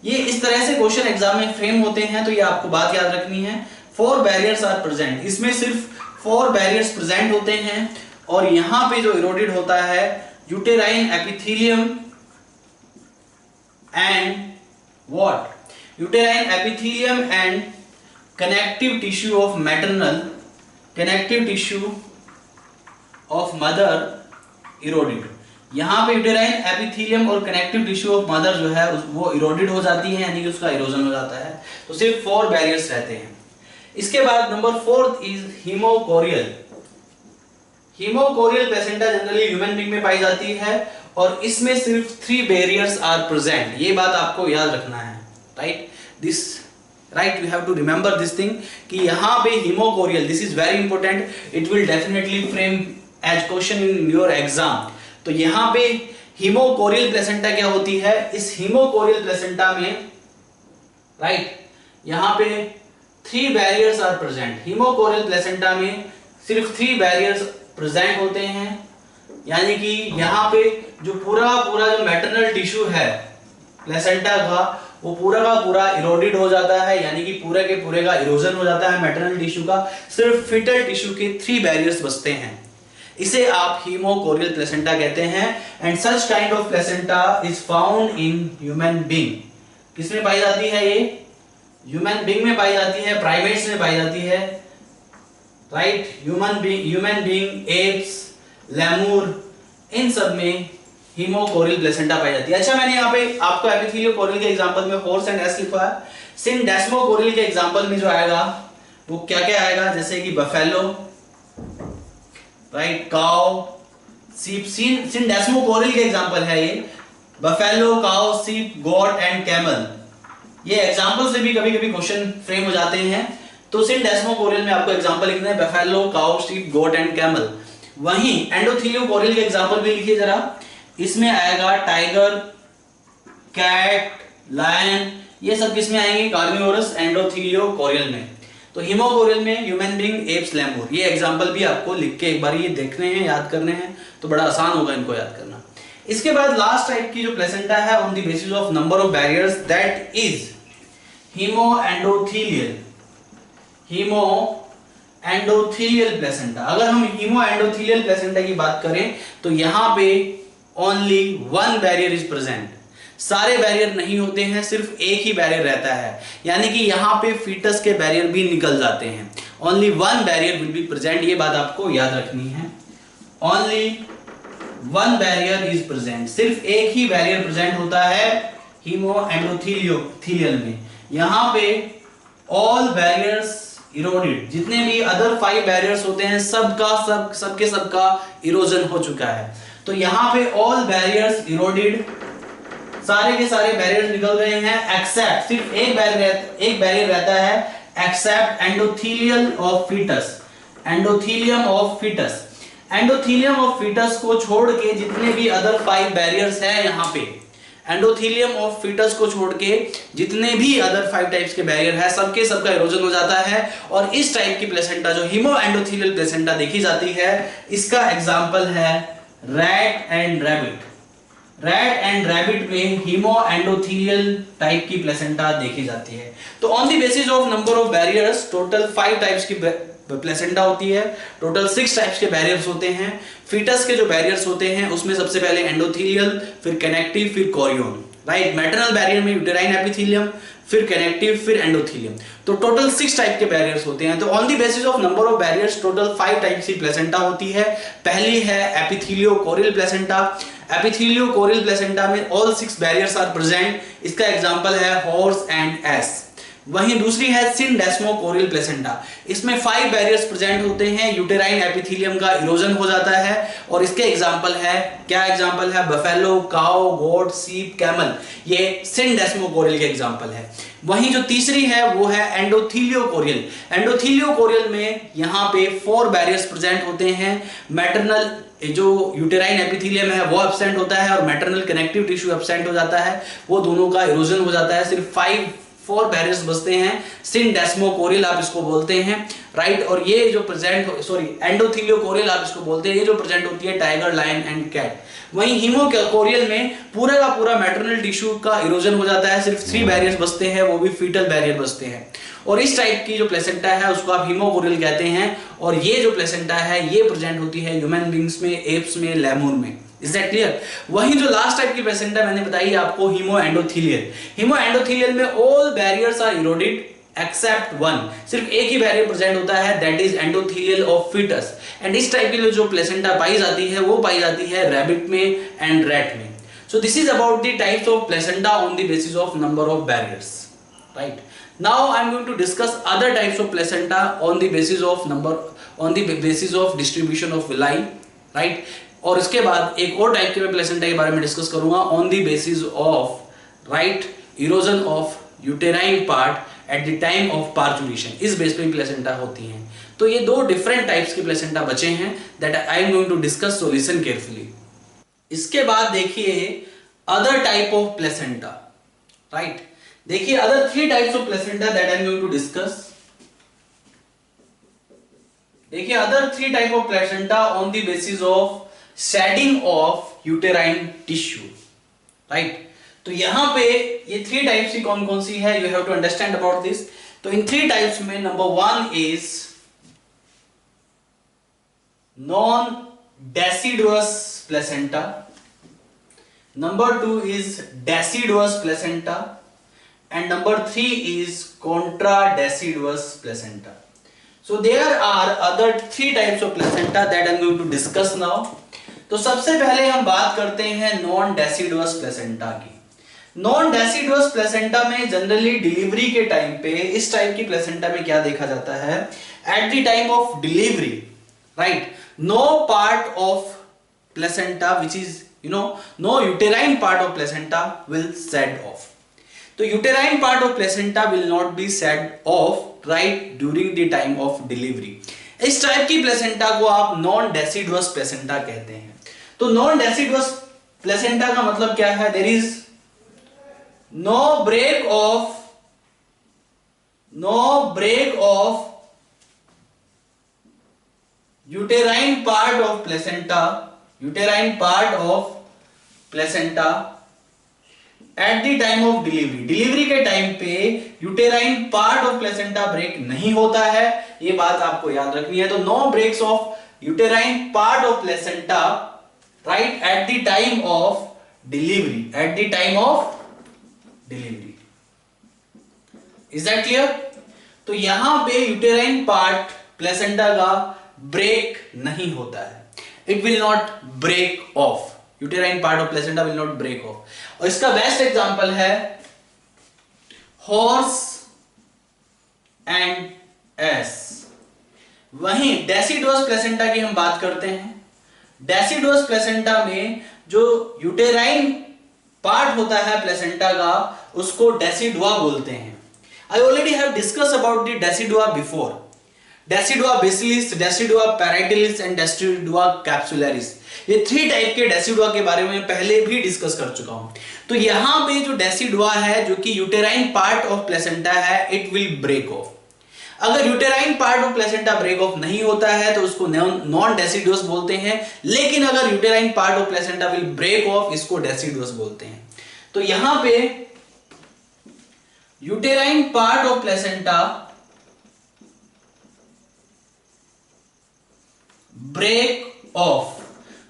A: ये इस तरह से क्वेश्चन एग्जाम में फ्रेम होते हैं, तो ये आपको बात याद रखनी है। 4 बैरियर्स आर प्रेजेंट, इसमें सिर्फ 4 बैरियर्स प्रेजेंट होते हैं। और यहां पे जो इरोडेड होता है uterine epithelium and what, uterine epithelium and connective tissue of maternal, connective tissue of mother eroded। यहां पे यूटेराइन एपिथेलियम और कनेक्टिव टिश्यू ऑफ मदर जो है वो इरोडेड हो जाती है, यानी कि उसका इरोजन हो जाता है। तो सिर्फ 4 बैरियर्स रहते हैं। इसके बाद number 4 is haemochorial. Haemochorial placenta generally human being में पाई जाती है और इसमें सिर्फ 3 बैरियर्स आर प्रेजेंट। ये बात आपको याद रखना है, right. This right, you have to remember this thing कि यहां पे haemochorial, this is very important, it will definitely frame as question in your exam. तो यहां पे हीमोकोरियल प्लेसेंटा क्या होती है, इस हीमोकोरियल प्लेसेंटा में, राइट, यहां पे 3 barriers are present. Haemochorial placenta में सिर्फ 3 बैरियर्स प्रेजेंट होते हैं, यानी कि यहां पे जो पूरा जो मैटरनल टिश्यू है प्लेसेंटा का, वो पूरा का पूरा इरोडेड हो जाता है, यानी कि पूरे के पूरे का इरोजन हो जाता है मैटरनल टिश्यू का। सिर्फ फीटल टिश्यू के 3 बैरियर्स बचते हैं, इसे आप हीमोकोरियल प्लेसेंटा कहते हैं। And such kind of placenta is found in human being. किसमें पाई जाती है ये, ह्यूमन बीइंग में पाई जाती है, प्राइमेट्स में पाई जाती है, right. Human being, apes, lemur, इन सब में हीमोकोरियल प्लेसेंटा पाई जाती है। अच्छा, मैंने यहाँ पे आपको एपिथेलियोकोरियल के एग्जांपल में हॉर्स एंड एस लिखा है। सिंडेस्मोकोरियल के एग्जांपल में जो आएगा वो क्या क्या आएगा, जैसे कि बफेलो, राइट, काउ, सीप। सिंडेस्मोकोरियल के एग्जांपल है ये बफेलो, काउ, सीप, गोट एंड कैमल। ये एग्जांपल से भी कभी कभी क्वेश्चन फ्रेम हो जाते हैं। तो सिंडेस्मोकोरियल में आपको एग्जांपल लिखना है बफेलो, काउ, सीप, गोट एंड कैमल। वहीं एंडोथीलियोकोरियल के एग्जांपल भी लिखिए जरा। इसमें आएगा टाइगर, कैट, लायन, ये सब किसमें आएंगे, कार्निवोरस एंडोथीलियोकोरियल में। तो हीमोकोरियल में ह्यूमन बीइंग, एप्स, लेमूर। ये एग्जांपल भी आपको लिख के एक बार ये देखने हैं, याद करने हैं, तो बड़ा आसान होगा इनको याद करना। इसके बाद लास्ट टाइप की जो प्लेसेंटा है on the basis of number of barriers, that is haemoendothelial. Haemoendothelial placenta. अगर हम हीमोएंडोथीलियल प्लेसेंटा की बात करें तो यहां पे ओनली 1 बैरियर इज प्रेजेंट। सारे बैरियर नहीं होते हैं, सिर्फ एक ही बैरियर रहता है, यानी कि यहां पे फीटस के बैरियर भी निकल जाते हैं। Only 1 barrier will be present, ये बात आपको याद रखनी है। ओनली 1 बैरियर इज प्रेजेंट, सिर्फ एक ही बैरियर प्रेजेंट होता है हीमोएंडोथीलियल में। यहां पे ऑल बैरियर्स इरोडेड, जितने भी अदर 5 बैरियर्स होते हैं सबका इरोजन हो चुका है। तो यहां पे ऑल बैरियर्स इरोडेड, सारे के सारे बैरियर्स निकल गए हैं, एक्सेप्ट सिर्फ एक बैरियर रहता है, except endothelial of foetus, endothelium of foetus. Endothelium of foetus को छोड़ के जितने भी अदर 5 बैरियर्स हैं यहाँ पे, एंडोथेलियम ऑफ फीटस को छोड़ के जितने भी अदर 5 टाइप्स के बैरियर है सबके सबका इरोजन हो जाता है। और इस टाइप की प्लेसेंटा जो हीमो एंडोथेलियल प्लेसेंटा देखी जाती है, इसका एग्जांपल है rat and rabbit. Rat and rabbit में हीमो एंडोथेलियल टाइप की प्लेसेंटा देखी जाती है। तो on the basis of number of barriers total 5 types की प्लेसेंटा होती है, टोटल 6 टाइप्स के बैरियर्स होते हैं। फीटस के जो बैरियर्स होते हैं उसमें सबसे पहले एंडोथेलियल, फिर कनेक्टिव, फिर कोरियन, राइट। मैटरनल बैरियर में यूटेराइन एपिथेलियम, फिर कनेक्टिव, फिर एंडोथेलियम। तो टोटल 6 टाइप के बैरियर्स होते हैं। तो on the basis of number of barriers total 5 types की प्लेसेंटा होती है। पहली है एपिथेलियो कोरियल प्लेसेंटा। एपिथेलियो कोरियल प्लेसेंटा में ऑल 6 बैरियर्स आर प्रेजेंट। इसका एग्जांपल है हॉर्स एंड एस। वहीं दूसरी है सिनडेस्मोकोरियल प्लेसेंटा। इसमें 5 बैरियर्स प्रेजेंट होते हैं, यूटेराइन एपिथेलियम का इरोजन हो जाता है और इसके एग्जांपल है, क्या एग्जांपल है, बफेलो, काउ, गोट, सीप, कैमल, ये सिनडेस्मोकोरियल के एग्जांपल है। वहीं जो तीसरी है वो है एंडोथेलियोकोरियल। एंडोथेलियोकोरियल में यहाँ पे 4 बैरियर्स प्रेजेंट होते हैं। मैटरनल जो यूटेराइन एपिथेलियम है वो एब्सेंट होता है और मैटरनल कनेक्टिव टिश्यू एब्सेंट हो जाता है, वो दोनों का इरोजन हो जाता है। सिर्फ 4 बैरियर्स बचते हैं, सिनडेस्मोकोरियल आप इसको बोलते हैं, राइट। और ये जो एंडोथेलियोकोरियल आप इसको बोलते हैं, ये जो प्रेजेंट होती है टाइगर, लायन एंड कैट। वहीं हीमोकोरियल में पूरा का पूरा मैटरनल टिश्यू का इरोजन हो जाता है, सिर्फ 3 बैरियर्स बचते हैं, वो भी फीटल बैरियर बचते हैं। और इस टाइप की जो प्लेसेंटा है उसको आप हीमोकोरियल कहते हैं। और ये जो प्लेसेंटा है ये प्रेजेंट होती है ह्यूमन बींग्स में, एप्स में, लेमूर में। Is that clear? वहीं जो लास्ट टाइप की प्लेसेंटा मैंने बताई आपको हीमो एंडोथेलियल। हीमो एंडोथेलियल में all barriers are eroded except 1, सिर्फ एक ही बैरियर प्रेजेंट होता है, that is endothelial of foetus. And इस टाइप की जो प्लेसेंटा पाई जाती है वो पाई जाती है रैबिट में एंड रैट में। So this is about the types of placenta on the basis of number of barriers, right. Now I am going to discuss other types of placenta on the basis of distribution of villi, right. और इसके बाद एक और type के placenta के बारे में discuss करूंगा on the basis of, right, erosion of uterine part eight the time of parturition. इस बेस पे प्लेसेंटा होती हैं। तो ये 2 डिफरेंट टाइप्स के प्लेसेंटा बचे हैं that I am going to discuss, so listen carefully. इसके बाद देखिए other type of placenta, right. देखिए other 3 types of placenta that I am going to discuss. देखिए other 3 type of placenta on the basis of shedding of uterine tissue, right. तो यहां पे ये 3 types की कौन कौन सी है, you have to understand about this. तो इन 3 टाइप्स में number 1 is non deciduous placenta, number 2 is deciduous placenta and number 3 is contradeciduous placenta. So there are other 3 types of placenta that I am going to discuss now. तो सबसे पहले हम बात करते हैं नॉन डेसिडुअस प्लेसेंटा की। Non deciduous placenta में generally delivery के टाइम पे इस टाइप की प्लेसेंटा में क्या देखा जाता है, at the time of delivery, right, no part of placenta which is no uterine part of placenta will shed off. तो uterine part of placenta will not be shed off, right, during the time of delivery. इस type की placenta को आप non deciduous placenta कहते हैं। तो non deciduous placenta का मतलब क्या है, there is no break of uterine part of placenta at the time of delivery. Delivery के टाइम पे uterine part of placenta break नहीं होता है, ये बात आपको याद रखनी है। तो no breaks of uterine part of placenta, right, at the time of delivery, is that clear? तो यहां पे यूटेराइन पार्ट प्लेसेंटा का ब्रेक नहीं होता है, it will not break of, uterine part of placenta will not break off. और इसका best example है हॉर्स एंड एस। वहीं डेसिडुअस प्लेसेंटा की हम बात करते हैं। डेसिडुअस प्लेसेंटा में जो यूटेराइन पार्ट होता है प्लेसेंटा का, उसको डेसिडुआ बोलते हैं। I already have discuss about the decidua before. Decidua basalis, decidua parietalis and decidua capsularis, ये 3 टाइप के डेसिडुआ के बारे में पहले भी डिस्कस कर चुका हूं। तो यहां पे जो डेसिडुआ है जो कि यूटेराइन पार्ट ऑफ प्लेसेंटा है, इट विल ब्रेक ऑफ। अगर uterine part of placenta break off नहीं होता है तो उसको नॉन डेसिडुअस बोलते हैं, लेकिन अगर uterine part of placenta will break off, इसको डेसिडुअस बोलते हैं। तो यहां पे uterine part of placenta break off,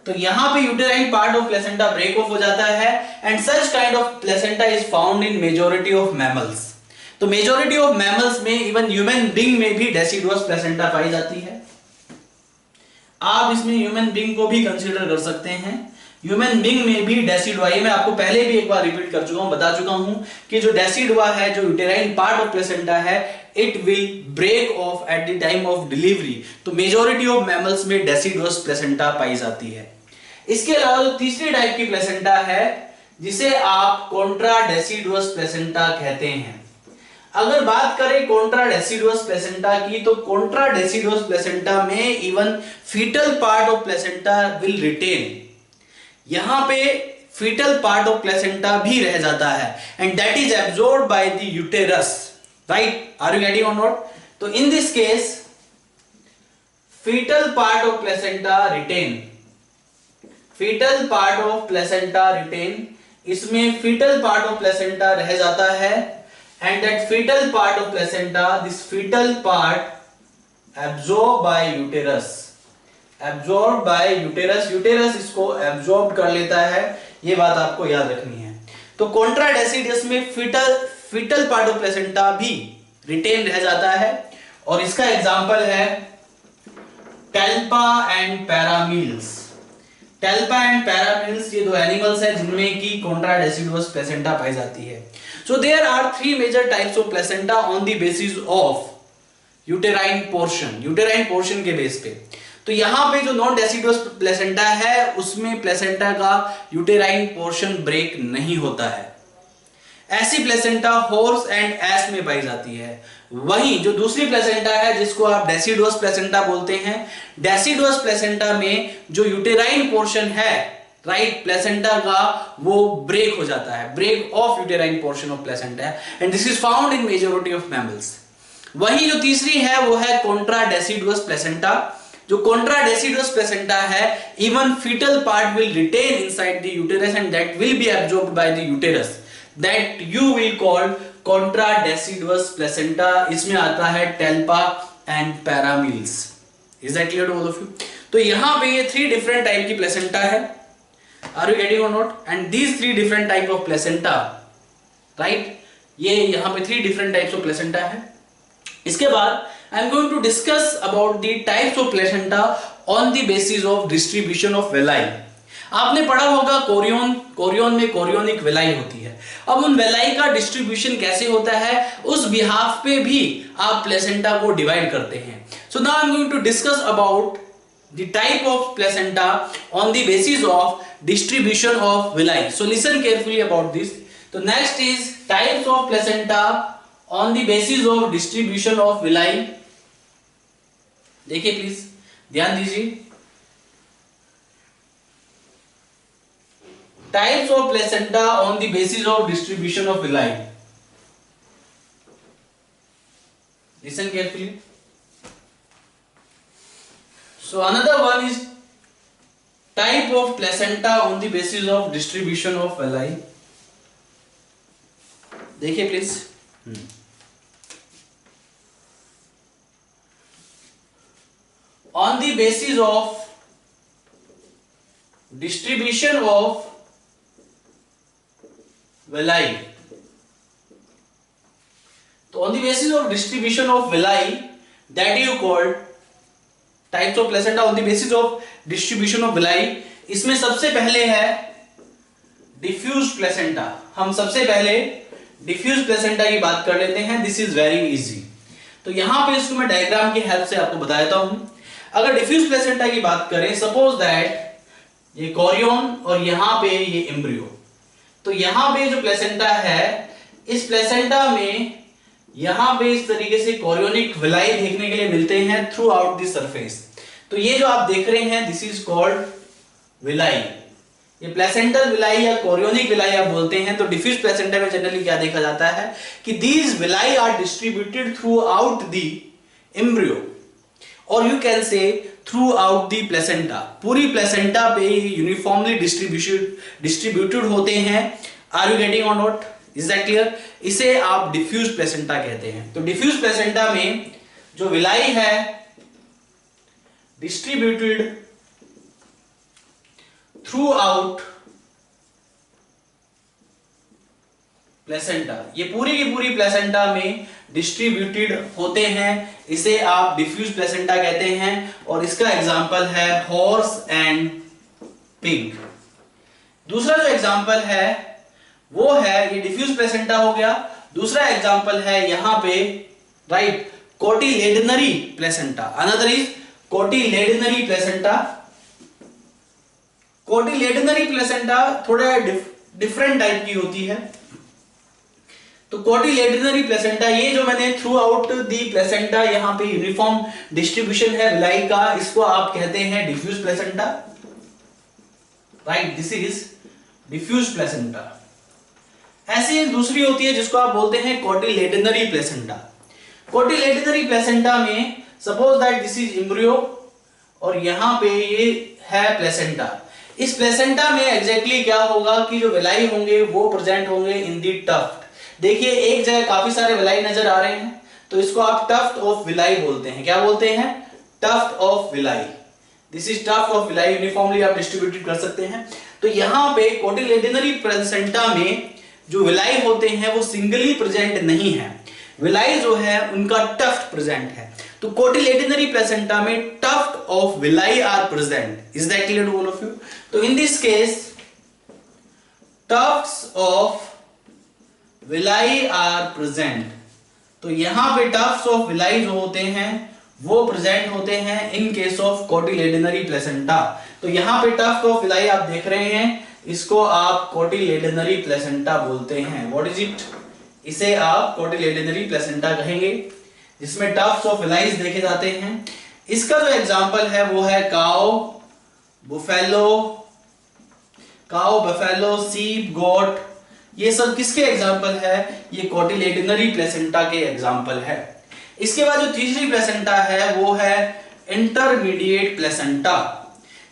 A: तो यहां पे uterine part of placenta break off हो जाता है and such kind of placenta is found in majority of mammals. तो मेजॉरिटी ऑफ मैमल्स में, इवन ह्यूमन बीइंग में भी डेसिडुअस प्लेसेंटा पाई जाती है। आप इसमें ह्यूमन बीइंग को भी कंसीडर कर सकते हैं। ह्यूमन बीइंग में भी डेसिडुआ, ये मैं आपको पहले भी एक बार रिपीट कर चुका हूं, बता चुका हूं कि जो डेसिडुआ है, जो यूटेराइन पार्ट ऑफ प्लेसेंटा है, it will break off at the time of delivery. तो मेजॉरिटी ऑफ मैमल्स में डेसिडुअस प्लेसेंटा पाई जाती है। इसके अलावा जो तीसरी टाइप की प्लेसेंटा है, जिसे आप कॉन्ट्रा डेसिडुअस प्लेसेंटा कहते हैं। अगर बात करें कॉन्ट्रा डेसिडुअस प्लेसेंटा की, तो कॉन्ट्रा डेसिडुअस प्लेसेंटा में even fetal part of placenta will retain. यहां पे फीटल पार्ट ऑफ प्लेसेंटा भी रह जाता है and that is absorbed by the uterus, right? Are you getting or not? तो in this case fetal part of placenta retain, fetal part of placenta retain, इसमें fetal part of placenta रह जाता है and that fetal part of placenta, this fetal part absorbed by uterus, absorbed by uterus, uterus इसको absorb कर लेता है। ये बात आपको याद रखनी है। तो कॉन्ट्रा डेसिडुअस में fetal part of placenta भी रिटेन रह जाता है और इसका एग्जांपल है टेल्पा एंड पैरामील्स। टेल्पा एंड पैरामील्स ये दो एनिमल्स हैं जिनमें की कॉन्ट्रा डेसिडुअस प्लेसेंटा पाई जाती है। So there are 3 major types of placenta on the basis of uterine portion, uterine portion के बेस पे। तो यहां पे जो नॉन डेसिडुअस प्लेसेंटा है उसमें प्लेसेंटा का यूटेराइन पोर्शन ब्रेक नहीं होता है। ऐसी प्लेसेंटा हॉर्स एंड एस में पाई जाती है। वहीं जो दूसरी प्लेसेंटा है जिसको आप डेसिडुअस प्लेसेंटा बोलते हैं, डेसिडुअस प्लेसेंटा में जो यूटेराइन पोर्शन है, राइट, प्लेसेंटा का, वो ब्रेक हो जाता है, break of uterine portion of placenta, and this is found in majority of mammals. वहीं जो तीसरी है वो है कॉन्ट्रा डेसिडुअस प्लेसेंटा। जो कॉन्ट्रा डेसिडुअस प्लेसेंटा है, even fetal part will retain inside the uterus and that will be absorbed by the uterus, that you will call contra deciduous placenta। इसमें आता है टेल्पा and पैरामील्स। Is that clear to all of you? तो यहां पे ये 3 different type की placenta है। Are you getting or not? And these 3 different type of placenta, right? ये यहां पे 3 different types of placenta है। इसके बाद I am going to discuss about the types of placenta on the basis of distribution of villi। आपने पढ़ा होगा Korean, Korean में कोरियोनिक वेलाई होती है। अब उन वेलाई का डिस्ट्रीब्यूशन कैसे होता है उस बिहाफ पे भी आप प्लेसेंटा को डिवाइड करते हैं। So now I am going to discuss about the type of placenta on the basis of distribution of villi. So listen carefully about this. तो next is types of placenta on the basis of distribution of villi. देखिए please ध्यान दीजिए। Types of placenta on the basis of distribution of villi. Listen carefully. So another one is type of placenta on the basis of distribution of villi. देखिए please. On the basis of distribution of villi, तो on the basis of distribution of villi, that you called types of placenta on the basis of distribution of villi। इसमें सबसे पहले है diffuse placenta। हम सबसे पहले diffuse placenta की बात कर लेते हैं। This is very easy. तो यहां पे इसको मैं डायग्राम की हेल्प से आपको बता देता हूं। अगर diffuse placenta की बात करें, सपोज दैट ये कोरियन और यहां पे ये एम्ब्रियो, तो यहां पे जो प्लेसेंटा है, इस प्लेसेंटा में यहां पे इस तरीके से कोरियोनिक विलाई देखने के लिए मिलते हैं थ्रू आउट द सरफेस। तो ये जो आप देख रहे हैं दिस इज कॉल्ड विलाई। ये प्लेसेंटल विलाई या कोरियोनिक विलाई आप बोलते हैं। तो डिफ्यूज प्लेसेंटा में जनरली क्या देखा जाता है कि these villi are distributed throughout the embryo और you can say throughout the placenta. पूरी प्लेसेंटा पे यूनिफॉर्मली डिस्ट्रीब्यूटेड होते हैं। Are you getting or not? Is that clear? इसे आप डिफ्यूज प्लेसेंटा कहते हैं। तो डिफ्यूज प्लेसेंटा में जो विलाई है डिस्ट्रीब्यूटेड थ्रू आउट प्लेसेंटा, ये पूरी की पूरी प्लेसेंटा में डिस्ट्रीब्यूटेड होते हैं। इसे आप डिफ्यूज प्लेसेंटा कहते हैं और इसका एग्जांपल है हॉर्स एंड पिग। दूसरा जो एग्जांपल है वो है, ये डिफ्यूज प्लेसेंटा हो गया। दूसरा एग्जांपल है यहां पे right cotyledonary placenta. Another is cotyledonary placenta. Cotyledonary placenta थोड़ा डिफरेंट टाइप की होती है। तो कोटिलेडनरी प्लेसेंटा, ये जो मैंने थ्रू आउट दी प्लेसेंटा यहां पे यूनिफॉर्म डिस्ट्रीब्यूशन है विलाई का, इसको आप कहते हैं diffuse placenta. Right, this is diffuse placenta. ऐसी एक दूसरी होती है जिसको आप बोलते हैं कोटिलेडनरी प्लेसेंटा। कोटिलेडनरी प्लेसेंटा में suppose that this is embryo और यहां पे ये है प्लेसेंटा। इस प्लेसेंटा में एग्जैक्टली क्या होगा कि जो विलाई होंगे वो प्रेजेंट होंगे इन दी टफ्ट। देखिए एक जगह काफी सारे विलाई नजर आ रहे हैं, तो इसको आप टफ्ट ऑफ विलाई बोलते हैं। क्या बोलते हैं? Tuft of villi. This is tuft of villi, uniformly आप डिस्ट्रीब्यूटेड कर सकते हैं। तो यहां पे कोटिलेडनरी प्लेसेंटा में जो विलाई होते हैं वो सिंगली प्रेजेंट नहीं है, विलाई जो है उनका टफ्ट प्रेजेंट है। तो कोटिलेडनरी प्लेसेंटा में tuft of villi are present. Is that clear to all of you? तो in this case tufts of villi are present. तो यहां पे टफ्ट्स ऑफ विलाई जो होते हैं वो प्रेजेंट होते हैं in case of cotyledonary placenta. तो यहां पे टफ्ट ऑफ विलाई आप देख रहे हैं, इसको आप कोटिलेडनरी प्लेसेंटा बोलते हैं। What is it? इसे आप कोटिलेडनरी प्लेसेंटा कहेंगे, जिसमें टफ्ट्स ऑफ विलाई देखे जाते हैं। इसका जो एग्जांपल है वो है काउ, बफेलो, सीप, गोट। ये सब किसके एग्जाम्पल है? ये कोटिलेडनरी प्लेसेंटा के एग्जाम्पल है। इसके बाद जो तीसरी प्लेसेंटा है वो है इंटरमीडिएट प्लेसेंटा।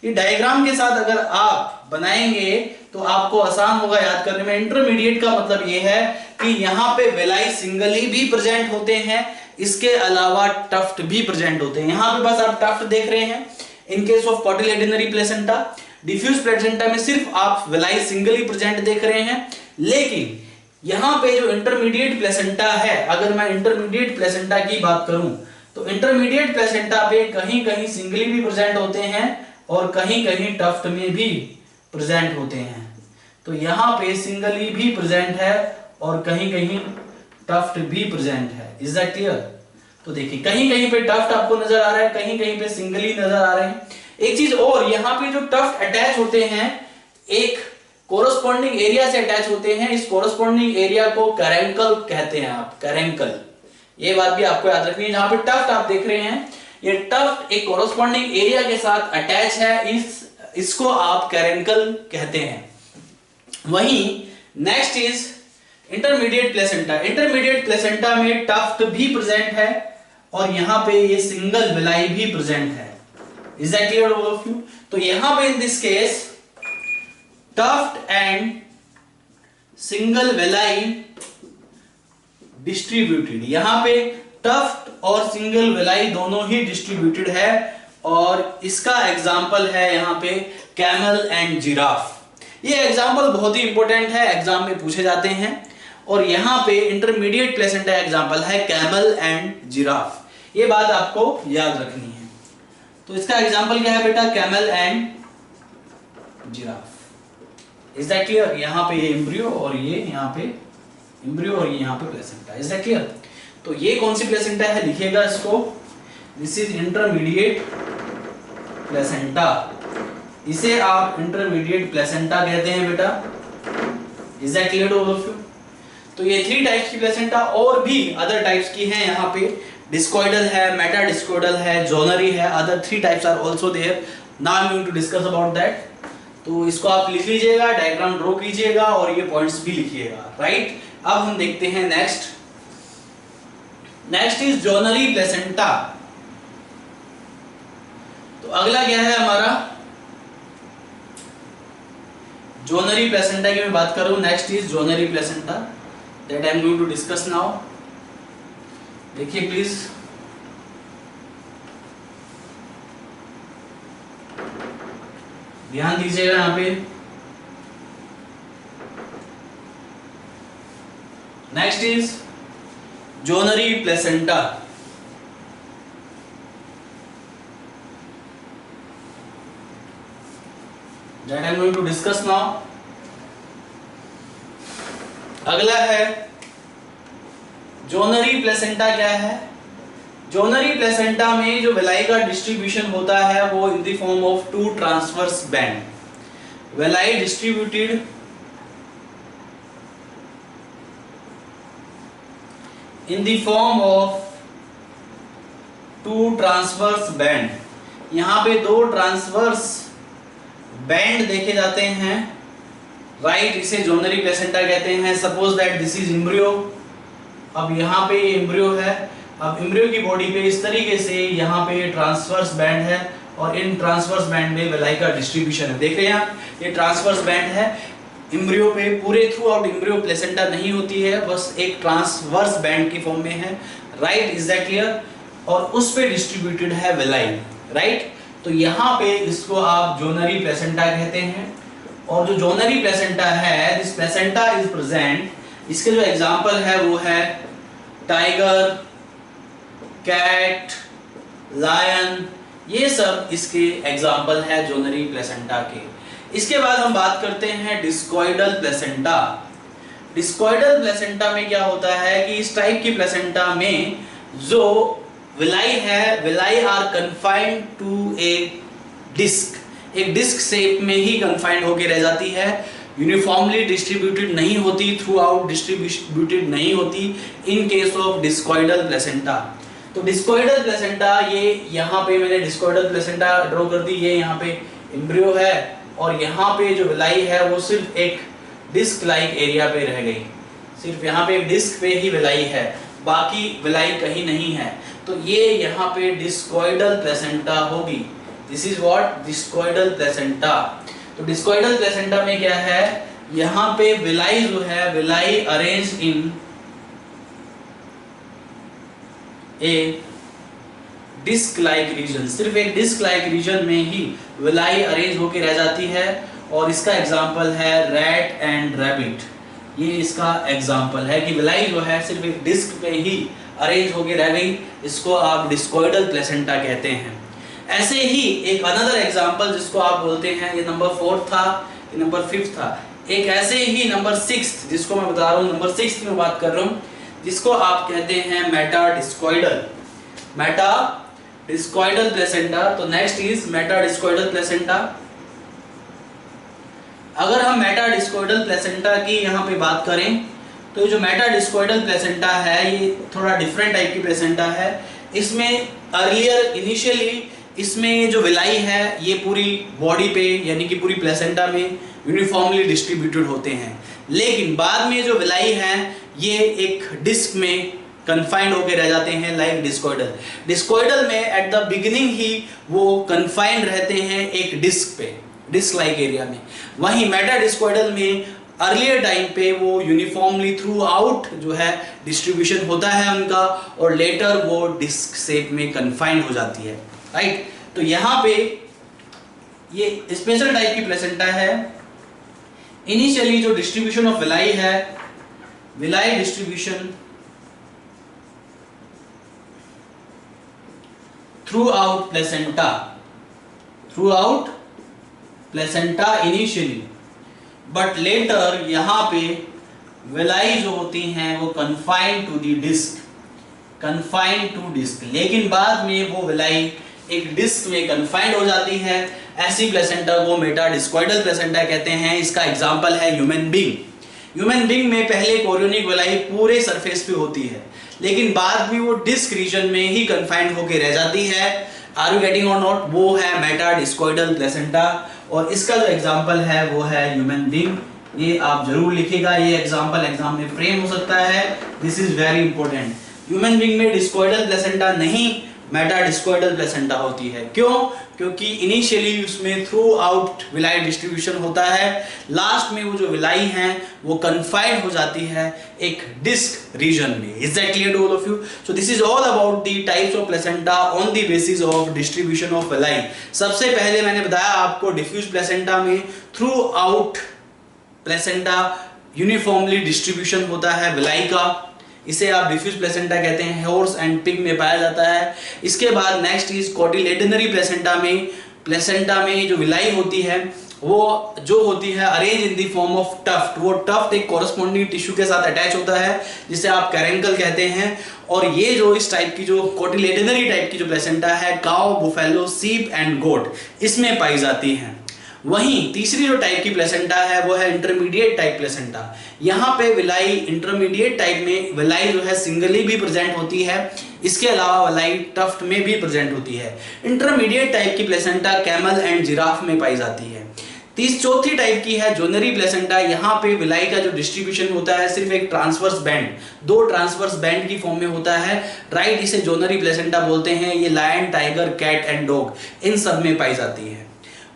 A: ये डायग्राम के साथ अगर आप बनाएंगे तो आपको आसान होगा याद करने में। इंटरमीडिएट का मतलब ये है कि यहाँ पे विलाई सिंगली भी प्रेजेंट होते हैं, इसके अलावा टफ्ट भी प्रेजेंट होते हैं। यहाँ पे बस आप टफ्ट देख रहे हैं in case of cotyledonary placenta. Diffuse placenta में सिर्फ आप विलाई सिंगली प्रेजेंट देख रहे हैं। लेकिन यहां पे जो इंटरमीडिएट प्लेसेंटा है, अगर मैं इंटरमीडिएट प्लेसेंटा की बात करूं तो इंटरमीडिएट प्लेसेंटा पे कहीं कहीं सिंगली भी प्रेजेंट होते हैं और कहीं कहीं टफ्ट में भी प्रेजेंट होते हैं। तो यहां पे सिंगली भी प्रेजेंट है और कहीं कहीं टफ्ट भी प्रेजेंट है। Is that clear? तो देखिए कहीं कहीं पे टफ्ट आपको नजर आ रहा है, कहीं कहीं पे सिंगली नजर आ रहे हैं। एक चीज और, यहाँ पे जो टफ्ट अटैच होते हैं एक कोरस्पॉन्डिंग एरिया से अटैच होते हैं। इस कोरस्पॉन्डिंग एरिया को कैरेंकल कहते हैं आप, कैरेंकल। ये बात भी आपको याद रखनी है। जहां पे टफ्ट आप देख रहे हैं, ये टफ्ट एक कोरस्पॉन्डिंग एरिया के साथ अटैच है, इसको आप कैरेंकल कहते हैं। वहीं next is intermediate placenta. Intermediate placenta में टफ्ट भी प्रेजेंट है और यहां पे ये सिंगल विलाई भी प्रेजेंट है। Is that clear all of you? तो यहां पे in this case tuft and single villi distributed. यहां पे टफ्ट और सिंगल विलाई दोनों ही डिस्ट्रीब्यूटेड है और इसका एग्जांपल है यहां पे कैमल एंड जिराफ। ये एग्जांपल बहुत ही इंपॉर्टेंट है, एग्जाम में पूछे जाते हैं। और यहां पे इंटरमीडिएट प्लेसेंटा एग्जांपल है कैमल एंड जिराफ। ये बात आपको याद रखनी है। तो इसका एग्जांपल क्या है बेटा? Camel and giraffe. Is that clear? यहां पे ये एम्ब्रियो और ये यहां पे एम्ब्रियो और ये यहां पे प्लेसेंटा। Is that clear? तो ये कौन सी प्लेसेंटा है लिखिएगा इसको। This is intermediate placenta. इसे आप इंटरमीडिएट प्लेसेंटा कहते हैं बेटा। Is that clear to all of you? तो ये 3 टाइप्स की प्लेसेंटा, और भी अदर टाइप्स की हैं यहाँ पे, डिस्कॉइडल है, मेटा डिस्कॉइडल है, जोनरी है, other 3 types are also there. Now I am going to discuss about that. तो इसको आप लिख लीजिएगा, डायग्राम ड्रॉ कीजिएगा और ये पॉइंट्स भी लिखिएगा, राइट। अब हम देखते हैं नेक्स्ट इज जोनरी प्लेसेंटा। तो अगला क्या है हमारा, जोनरी प्लेसेंटा की मैं बात कर रहा हूं। Next is zonary placenta that I am going to discuss now. देखिए प्लीज, ध्यान दीजिएगा यहाँ पे। Next is zonary placenta. That I am going to discuss now. अगला है जोनरी प्लेसेंटा। क्या है जोनरी प्लेसेंटा में जो विलाई का डिस्ट्रीब्यूशन होता है वो इन the form of 2 transverse band. Villi distributed in the form of 2 transverse band. यहां पे 2 ट्रांसवर्स बैंड देखे जाते हैं, राइट। इसे जोनरी प्लेसेंटा कहते हैं। Suppose that this is embryo. अब यहाँ पे ये एम्ब्रियो है। अब एम्ब्रियो की बॉडी पे इस तरीके से यहाँ पे ट्रांसवर्स बैंड है और इन ट्रांसवर्स बैंड में विलाई का डिस्ट्रीब्यूशन है। देख रहे हैं आप, ये ट्रांसवर्स बैंड है एम्ब्रियो पे। पूरे थ्रू आउट एम्ब्रियो प्लेसेंटा नहीं होती है, बस एक ट्रांसवर्स बैंड की फॉर्म में है, राइट। Is that clear? और उस पे डिस्ट्रीब्यूटेड है विलाई, राइट। तो यहाँ पे इसको आप जोनरी प्लेसेंटा कहते हैं। और जो जोनरी प्लेसेंटा है, दिस प्लेसेंटा इज प्रेजेंट, इसके जो एग्जांपल है वो है टाइगर, कैट, लायन, ये सब इसके एग्जांपल है जोनरी प्लेसेंटा के। इसके बाद हम बात करते हैं डिस्कॉइडल प्लेसेंटा। डिस्कॉइडल प्लेसेंटा में क्या होता है कि इस टाइप की प्लेसेंटा में जो विलाई है, villi are confined to a disc. एक डिस्क शेप में ही कन्फाइंड होकर रह जाती है, यूनिफॉर्मली डिस्ट्रीब्यूटेड नहीं होती, थ्रू आउट डिस्ट्रीब्यूटेड नहीं होती इन केस ऑफ डिस्कॉइडल प्लेसेंटा। तो डिस्कॉइडल प्लेसेंटा, ये यहाँ पे मैंने डिस्कॉइडल प्लेसेंटा ड्रॉ कर दी। ये यहाँ पे एम्ब्रियो है और यहाँ पे जो विलाई है वो सिर्फ एक डिस्क लाइक एरिया पे रह गई। सिर्फ यहाँ पे एक डिस्क पे ही विलाई है, बाकी विलाई कहीं नहीं है। तो ये यहाँ पे डिस्कॉइडल प्लेसेंटा होगी। This is what, discoidal placenta. तो डिस्कॉइडल प्लेसेंटा में क्या है, यहाँ पे विलाई जो है, villi arrange in a disc like region. सिर्फ एक डिस्क लाइक रीजन में ही विलाई अरेंज होके रह जाती है। और इसका एग्जांपल है रैट एंड रैबिट। ये इसका एग्जांपल है कि विलाई जो है सिर्फ एक डिस्क पे ही अरेंज होके रह गई। इसको आप डिस्कॉइडल प्लेसेंटा कहते हैं। ऐसे ही एक अनदर एग्जांपल जिसको आप बोलते हैं, ये नंबर 4 था, ये नंबर 5 था। एक ऐसे ही नंबर 6 जिसको मैं बता रहा हूँ, नंबर 6 की मैं बात कर रहा हूँ, जिसको आप कहते हैं metadiscoidal. Metadiscoidal placenta. तो next is metadiscoidal placenta. अगर हम मेटा डिस्कॉइडल प्लेसेंटा की यहाँ पे बात करें तो जो मेटा डिस्कॉइडल प्लेसेंटा है ये थोड़ा डिफरेंट टाइप की प्लेसेंटा है। इसमें अर्लियर इनिशियली इसमें जो विलाई है ये पूरी बॉडी पे यानी कि पूरी प्लेसेंटा में यूनिफॉर्मली डिस्ट्रीब्यूटेड होते हैं, लेकिन बाद में जो विलाई है ये एक डिस्क में कन्फाइंड होकर रह जाते हैं लाइक डिस्कॉइडल। डिस्कॉइडल में एट द बिगिनिंग ही वो कन्फाइंड रहते हैं एक डिस्क पे, डिस्क लाइक एरिया में। वहीं मेटा डिस्कॉइडल में अर्लियर टाइम पे वो यूनिफॉर्मली थ्रू आउट जो है डिस्ट्रीब्यूशन होता है उनका, और लेटर वो डिस्क शेप में कन्फाइंड हो जाती है, राइट। तो यहाँ पे ये स्पेशल टाइप की प्लेसेंटा है। इनिशियली जो डिस्ट्रीब्यूशन ऑफ विलाई है, villi distribution through out placenta initially, but later यहाँ पे विलाई जो होती हैं वो कन्फाइंड टू दी डिस्क, लेकिन बाद में वो विलाई एक डिस्क में कन्फाइंड हो जाती है। ऐसी प्लेसेंटा को मेटा डिस्कॉइडल प्लेसेंटा कहते हैं। इसका एग्जांपल है ह्यूमन बीइंग। ह्यूमन बीइंग में पहले कोरियोनिक विलाई पूरे सरफेस पे होती है, लेकिन बाद में वो डिस्क रीजन में ही कन्फाइंड होकर रह जाती है। Are you getting or not? वो है मेटाडिस्कोइडल प्लेसेंटा, और इसका जो एग्जांपल है वो है ह्यूमन बीइंग। ये आप जरूर लिखिएगा, ये एग्जांपल एग्जाम में फ्रेम हो सकता है, this is very important. Human being में डिस्कोइडल प्लेसेंटा नहीं, मेटाडिस्कोइडल प्लेसेंटा होती है। क्यों? क्योंकि इनिशियली उसमें थ्रू आउट विलाई डिस्ट्रीब्यूशन होता है, लास्ट में वो जो विलाई हैं वो कन्फाइंड हो जाती है एक डिस्क रीजन में। Is that clear to all of you? So this is all about the types of placenta on the basis of distribution of villi. सबसे पहले मैंने बताया आपको डिफ्यूज प्लेसेंटा में throughout placenta uniformly distribution होता है villi का, इसे आप डिफ्यूज प्लेसेंटा कहते हैं, हॉर्स एंड पिग में पाया जाता है। इसके बाद नेक्स्ट इज कोटिलेडनरी प्लेसेंटा में जो विलाई होती है वो जो होती है arrange in the form of tuft. वो टफ्ट एक कॉरस्पॉन्डिंग टिश्यू के साथ अटैच होता है जिसे आप कैरेंकल कहते हैं। और ये जो इस टाइप की जो कोटिलेडनरी टाइप की जो प्लेसेंटा है काउ, बुफेलो, सीप एंड गोट इसमें पाई जाती है। वहीं तीसरी जो टाइप की प्लेसेंटा है वो है इंटरमीडिएट टाइप प्लेसेंटा। यहाँ पे विलाई इंटरमीडिएट टाइप में विलाई जो है सिंगली भी प्रेजेंट होती है, इसके अलावा विलाई टफ्ट में भी प्रेजेंट होती है। इंटरमीडिएट टाइप की प्लेसेंटा कैमल एंड जिराफ में पाई जाती है। चौथी टाइप की है जोनरी प्लेसेंटा। यहाँ पे विलाई का जो डिस्ट्रीब्यूशन होता है सिर्फ एक ट्रांसवर्स बैंड, दो ट्रांसवर्स बैंड की फॉर्म में होता है, राइट। इसे जोनरी प्लेसेंटा बोलते हैं। ये lion, tiger, cat and dog इन सब में पाई जाती है।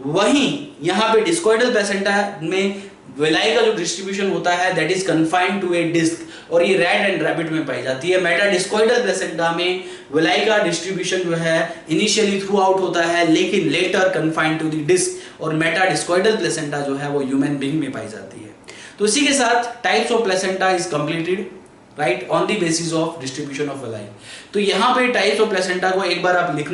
A: वहीं यहाँ पे डिस्कोइडल प्लेसेंटा में विलाई का जो डिस्ट्रीब्यूशन होता है that is confined to a disc, और ये रैट एंड रैबिट में पाई जाती है। मेटाडिस्कोइडल प्लेसेंटा में विलाई का डिस्ट्रीब्यूशन जो है इनिशियली थ्रू आउट होता है लेकिन later confined to the disc, और मेटाडिस्कोइडल प्लेसेंटा जो है वो ह्यूमन बीइंग में पाई जाती है। तो इसी के साथ types of placenta is completed, right, on the basis of distribution of villi. तो यहाँ पे टाइप्स ऑफ प्लेसेंटा को एक बार आप लिख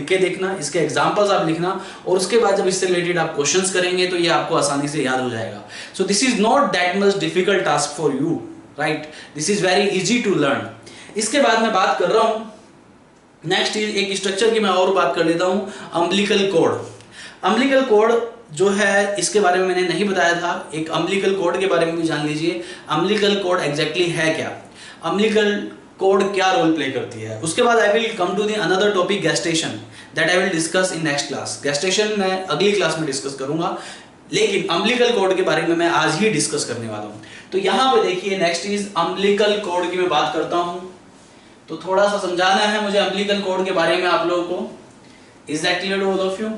A: के देखना, इसके एग्जांपल्स आप लिखना, और उसके बाद जब इससे रिलेटेड आप क्वेश्चंस करेंगे तो ये आपको आसानी से याद हो जाएगा। So this is not that much difficult task for you, right, this is very easy to learn. इसके बाद मैं बात कर रहा हूँ नेक्स्ट इज एक स्ट्रक्चर की मैं और बात कर लेता हूँ, अम्बिलिकल कॉर्ड। अम्बिलिकल कॉर्ड जो है इसके बारे में मैंने नहीं बताया था, एक अम्बिलिकल कॉर्ड के बारे में भी जान लीजिए। अम्बिलिकल कॉर्ड एग्जैक्टली है क्या, अम्बिलिकल कॉर्ड क्या रोल प्ले करती है। उसके बाद I will come to the another topic gestation, that I will discuss in next class. Gestation मैं अगली क्लास में डिस्कस करूंगा, लेकिन अम्बिलिकल कॉर्ड के बारे में मैं आज ही डिस्कस करने वाला हूं। तो यहाँ पे देखिए नेक्स्ट इज अम्बिलिकल कॉर्ड की मैं बात करता हूं, तो थोड़ा सा समझाना है मुझे अम्बिलिकल कॉर्ड के बारे में आप लोगों को। Is that clear to all of you?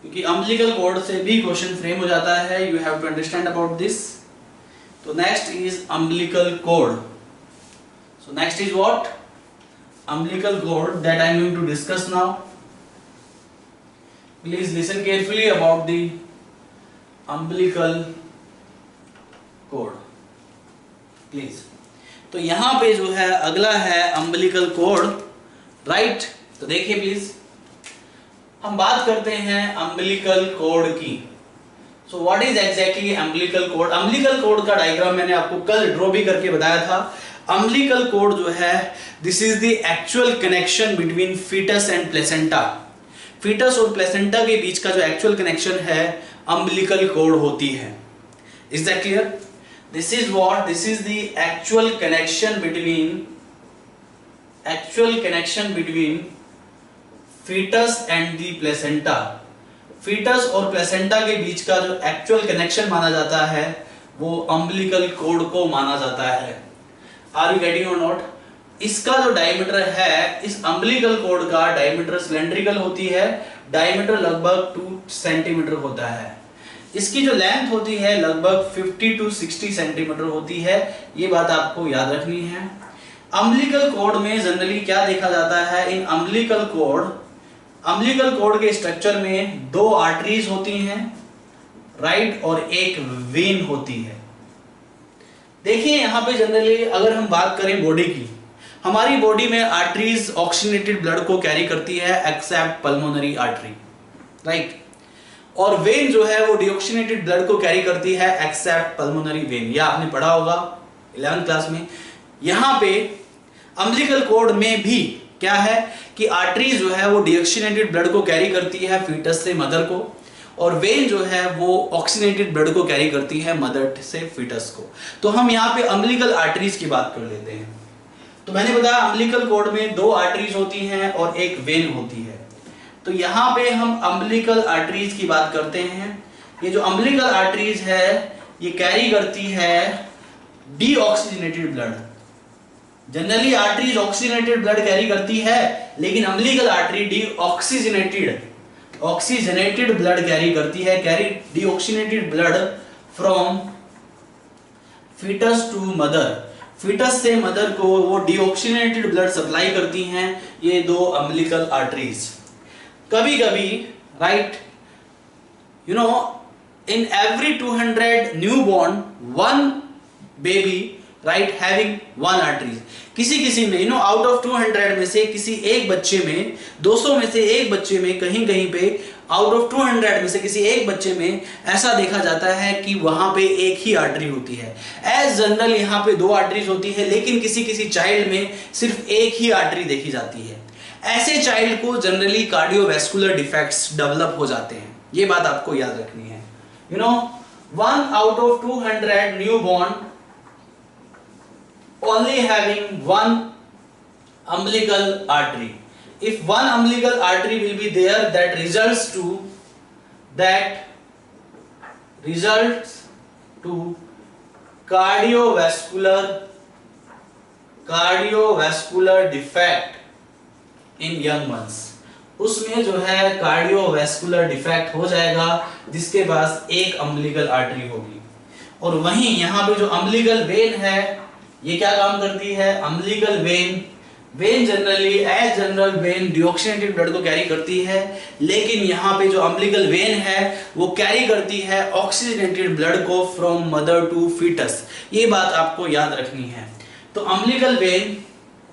A: क्योंकि अम्बिलिकल कॉर्ड से भी क्वेश्चन फ्रेम हो जाता है, you have to understand about this. तो next is umbilical cord. So next is what? Umbilical cord that I am going to discuss now. Please listen carefully about the umbilical cord. Please. तो यहाँ पे जो है अगला है umbilical cord, right? तो देखिए प्लीज, हम बात करते हैं umbilical cord की। So what is exactly umbilical cord? umbilical cord का डायग्राम मैंने आपको कल ड्रॉ भी करके बताया था। अम्बिलिकल कॉर्ड जो है this is the actual connection between fetus and placenta. Fetus और प्लेसेंटा के बीच का जो एक्चुअल कनेक्शन है अम्बिलिकल कॉर्ड होती है। Is that clear? This is what, this is the actual connection between fetus and the placenta. Fetus और placenta के बीच का जो एक्चुअल कनेक्शन माना जाता है वो अम्बिलिकल कॉर्ड को माना जाता है। Are you getting or not? इसका जो डायमीटर है, इस अम्बिलिकल कॉर्ड का डायमीटर सिलेंड्रिकल होती है, डायमीटर लगभग 2 सेंटीमीटर होता है। इसकी जो लेंथ होती है लगभग 50 to 60 सेंटीमीटर होती है, ये बात आपको याद रखनी है। अम्बिलिकल कॉर्ड में जनरली क्या देखा जाता है, इन अम्बिलिकल कॉर्ड के स्ट्रक्चर में 2 आर्टरीज होती हैं, राइट, और एक वेन होती है। देखिए यहाँ पे जनरली अगर हम बात करें बॉडी की, हमारी बॉडी में आर्टरीज ऑक्सीजनेटेड ब्लड को कैरी करती है एक्सेप्ट पल्मोनरी आर्टरी, राइट, और वेन जो है वो डीऑक्सीजनेटेड ब्लड को कैरी करती है एक्सेप्ट पल्मोनरी वेन। यह आपने पढ़ा होगा 11th क्लास में। यहाँ पे अम्बिलिकल कॉर्ड में भी क्या है कि आर्टरी जो है वो डीऑक्सीजनेटेड ब्लड को कैरी करती है फीटस से मदर को, और वेन जो है वो ऑक्सीजनेटेड ब्लड को कैरी करती है मदर से फीटस को। तो हम यहाँ पे अम्बिलिकल आर्टरीज की बात कर लेते हैं। तो मैंने बताया अम्बिलिकल कॉर्ड में 2 आर्टरीज होती हैं और एक वेन होती है। तो यहाँ पे हम अम्बिलिकल आर्टरीज की बात करते हैं। ये जो अम्बिलिकल आर्टरीज है ये कैरी करती है deoxygenated blood. Generally arteries oxygenated blood carry करती है, लेकिन umbilical artery oxygenated blood carry करती है, carry deoxygenated blood from fetus to mother. Fetus से मदर को वो डीऑक्सीजनेटेड ब्लड सप्लाई करती हैं ये 2 अम्बिलिकल आर्टरीज। कभी कभी right you know in every 200 newborn 1 baby right having 1 artery. किसी में आउट ऑफ 200 में से किसी एक बच्चे में, 200 में से एक बच्चे में, कहीं पे आउट ऑफ 200 में से किसी एक बच्चे में ऐसा देखा जाता है कि वहां पे एक ही आर्टरी होती है। एज जनरल यहाँ पे 2 आर्टरीज होती है, लेकिन किसी चाइल्ड में सिर्फ एक ही आर्टरी देखी जाती है। ऐसे चाइल्ड को जनरली कार्डियोवैस्कुलर डिफेक्ट्स डेवलप हो जाते हैं। ये बात आपको याद रखनी है। 1 out of 200 newborn only having 1 umbilical artery. If 1 umbilical artery will be there, that results to cardiovascular defect in young ones. उसमें जो है कार्डियोवैस्कुलर डिफेक्ट हो जाएगा जिसके पास एक अम्बिलिकल आर्टरी होगी। और वहीं यहाँ पे जो अम्बिलिकल वेन है ये क्या काम करती है? Umbilical when general when deoxygenated blood को कैरी करती है, लेकिन यहाँ पे जो अम्बिलिकल वेन है वो कैरी करती है ऑक्सीजनेटेड ब्लड को फ्रॉम मदर टू फीटस। ये बात आपको याद रखनी है। तो अम्बिलिकल वेन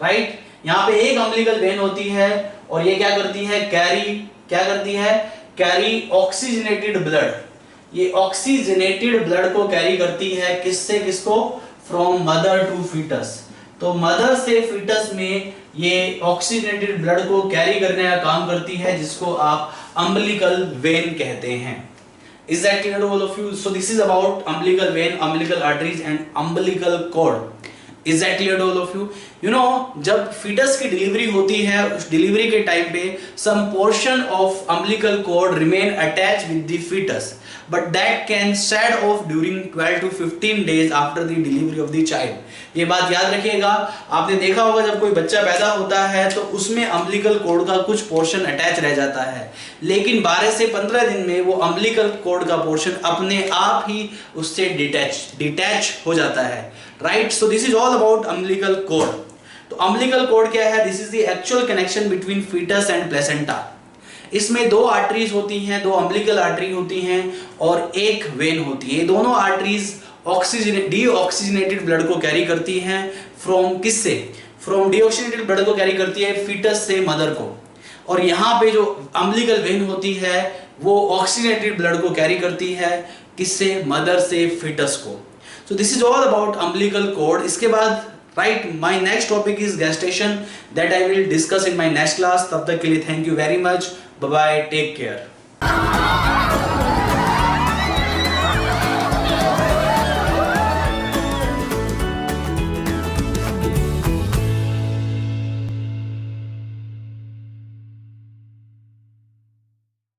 A: राइट, यहाँ पे एक अम्बिलिकल वेन होती है और ये क्या करती है? Carry oxygenated blood. ये ऑक्सीजनेटेड ब्लड को कैरी करती है किसको? From mother to fetus. तो मदर से फीटस में ये ऑक्सीजनेटेड ब्लड को कैरी करने का काम करती है, जिसको आप अम्बिलिकल वेन कहते हैं। Is that clear to all of you? So this is about umbilical vein, umbilical arteries and umbilical cord. Is that clear to all of you? जब फीटस की डिलीवरी होती है, उस डिलीवरी के टाइम पे some portion of umbilical cord remain attached with the fetus, but that can shed off during 12 to 15 days after the delivery of the child. ये बात याद रखिएगा। आपने देखा होगा जब कोई बच्चा पैदा होता है तो उसमें अम्बिलिकल कोड का कुछ पोर्शन अटैच रह जाता है, लेकिन 12 से 15 दिन में वो अम्बिलिकल कोड का पोर्शन अपने आप ही उससे डिटैच हो जाता है। Right, so this is all about umbilical cord. तो अम्बिलिकल कोड क्या है? This is the actual connection between fetus and placenta. इसमें 2 आर्टरीज होती हैं, 2 अम्बिलिकल आर्टरी होती हैं और एक वेन होती है। ये दोनों आर्टरीज डीऑक्सीजनेटेड ब्लड को कैरी करती हैं फ्रॉम किससे? फ्रॉम डीऑक्सीजनेटेड ब्लड को कैरी करती है फीटस से मदर को। और यहाँ पे जो अम्बिलिकल वेन होती है वो ऑक्सीजनेटेड ब्लड को कैरी करती है किससे? मदर से फीटस को। So this is all about umbilical cord. इसके बाद right my next topic is gestation, that I will discuss in my next class. तब तक के लिए thank you very much, bye bye, take care.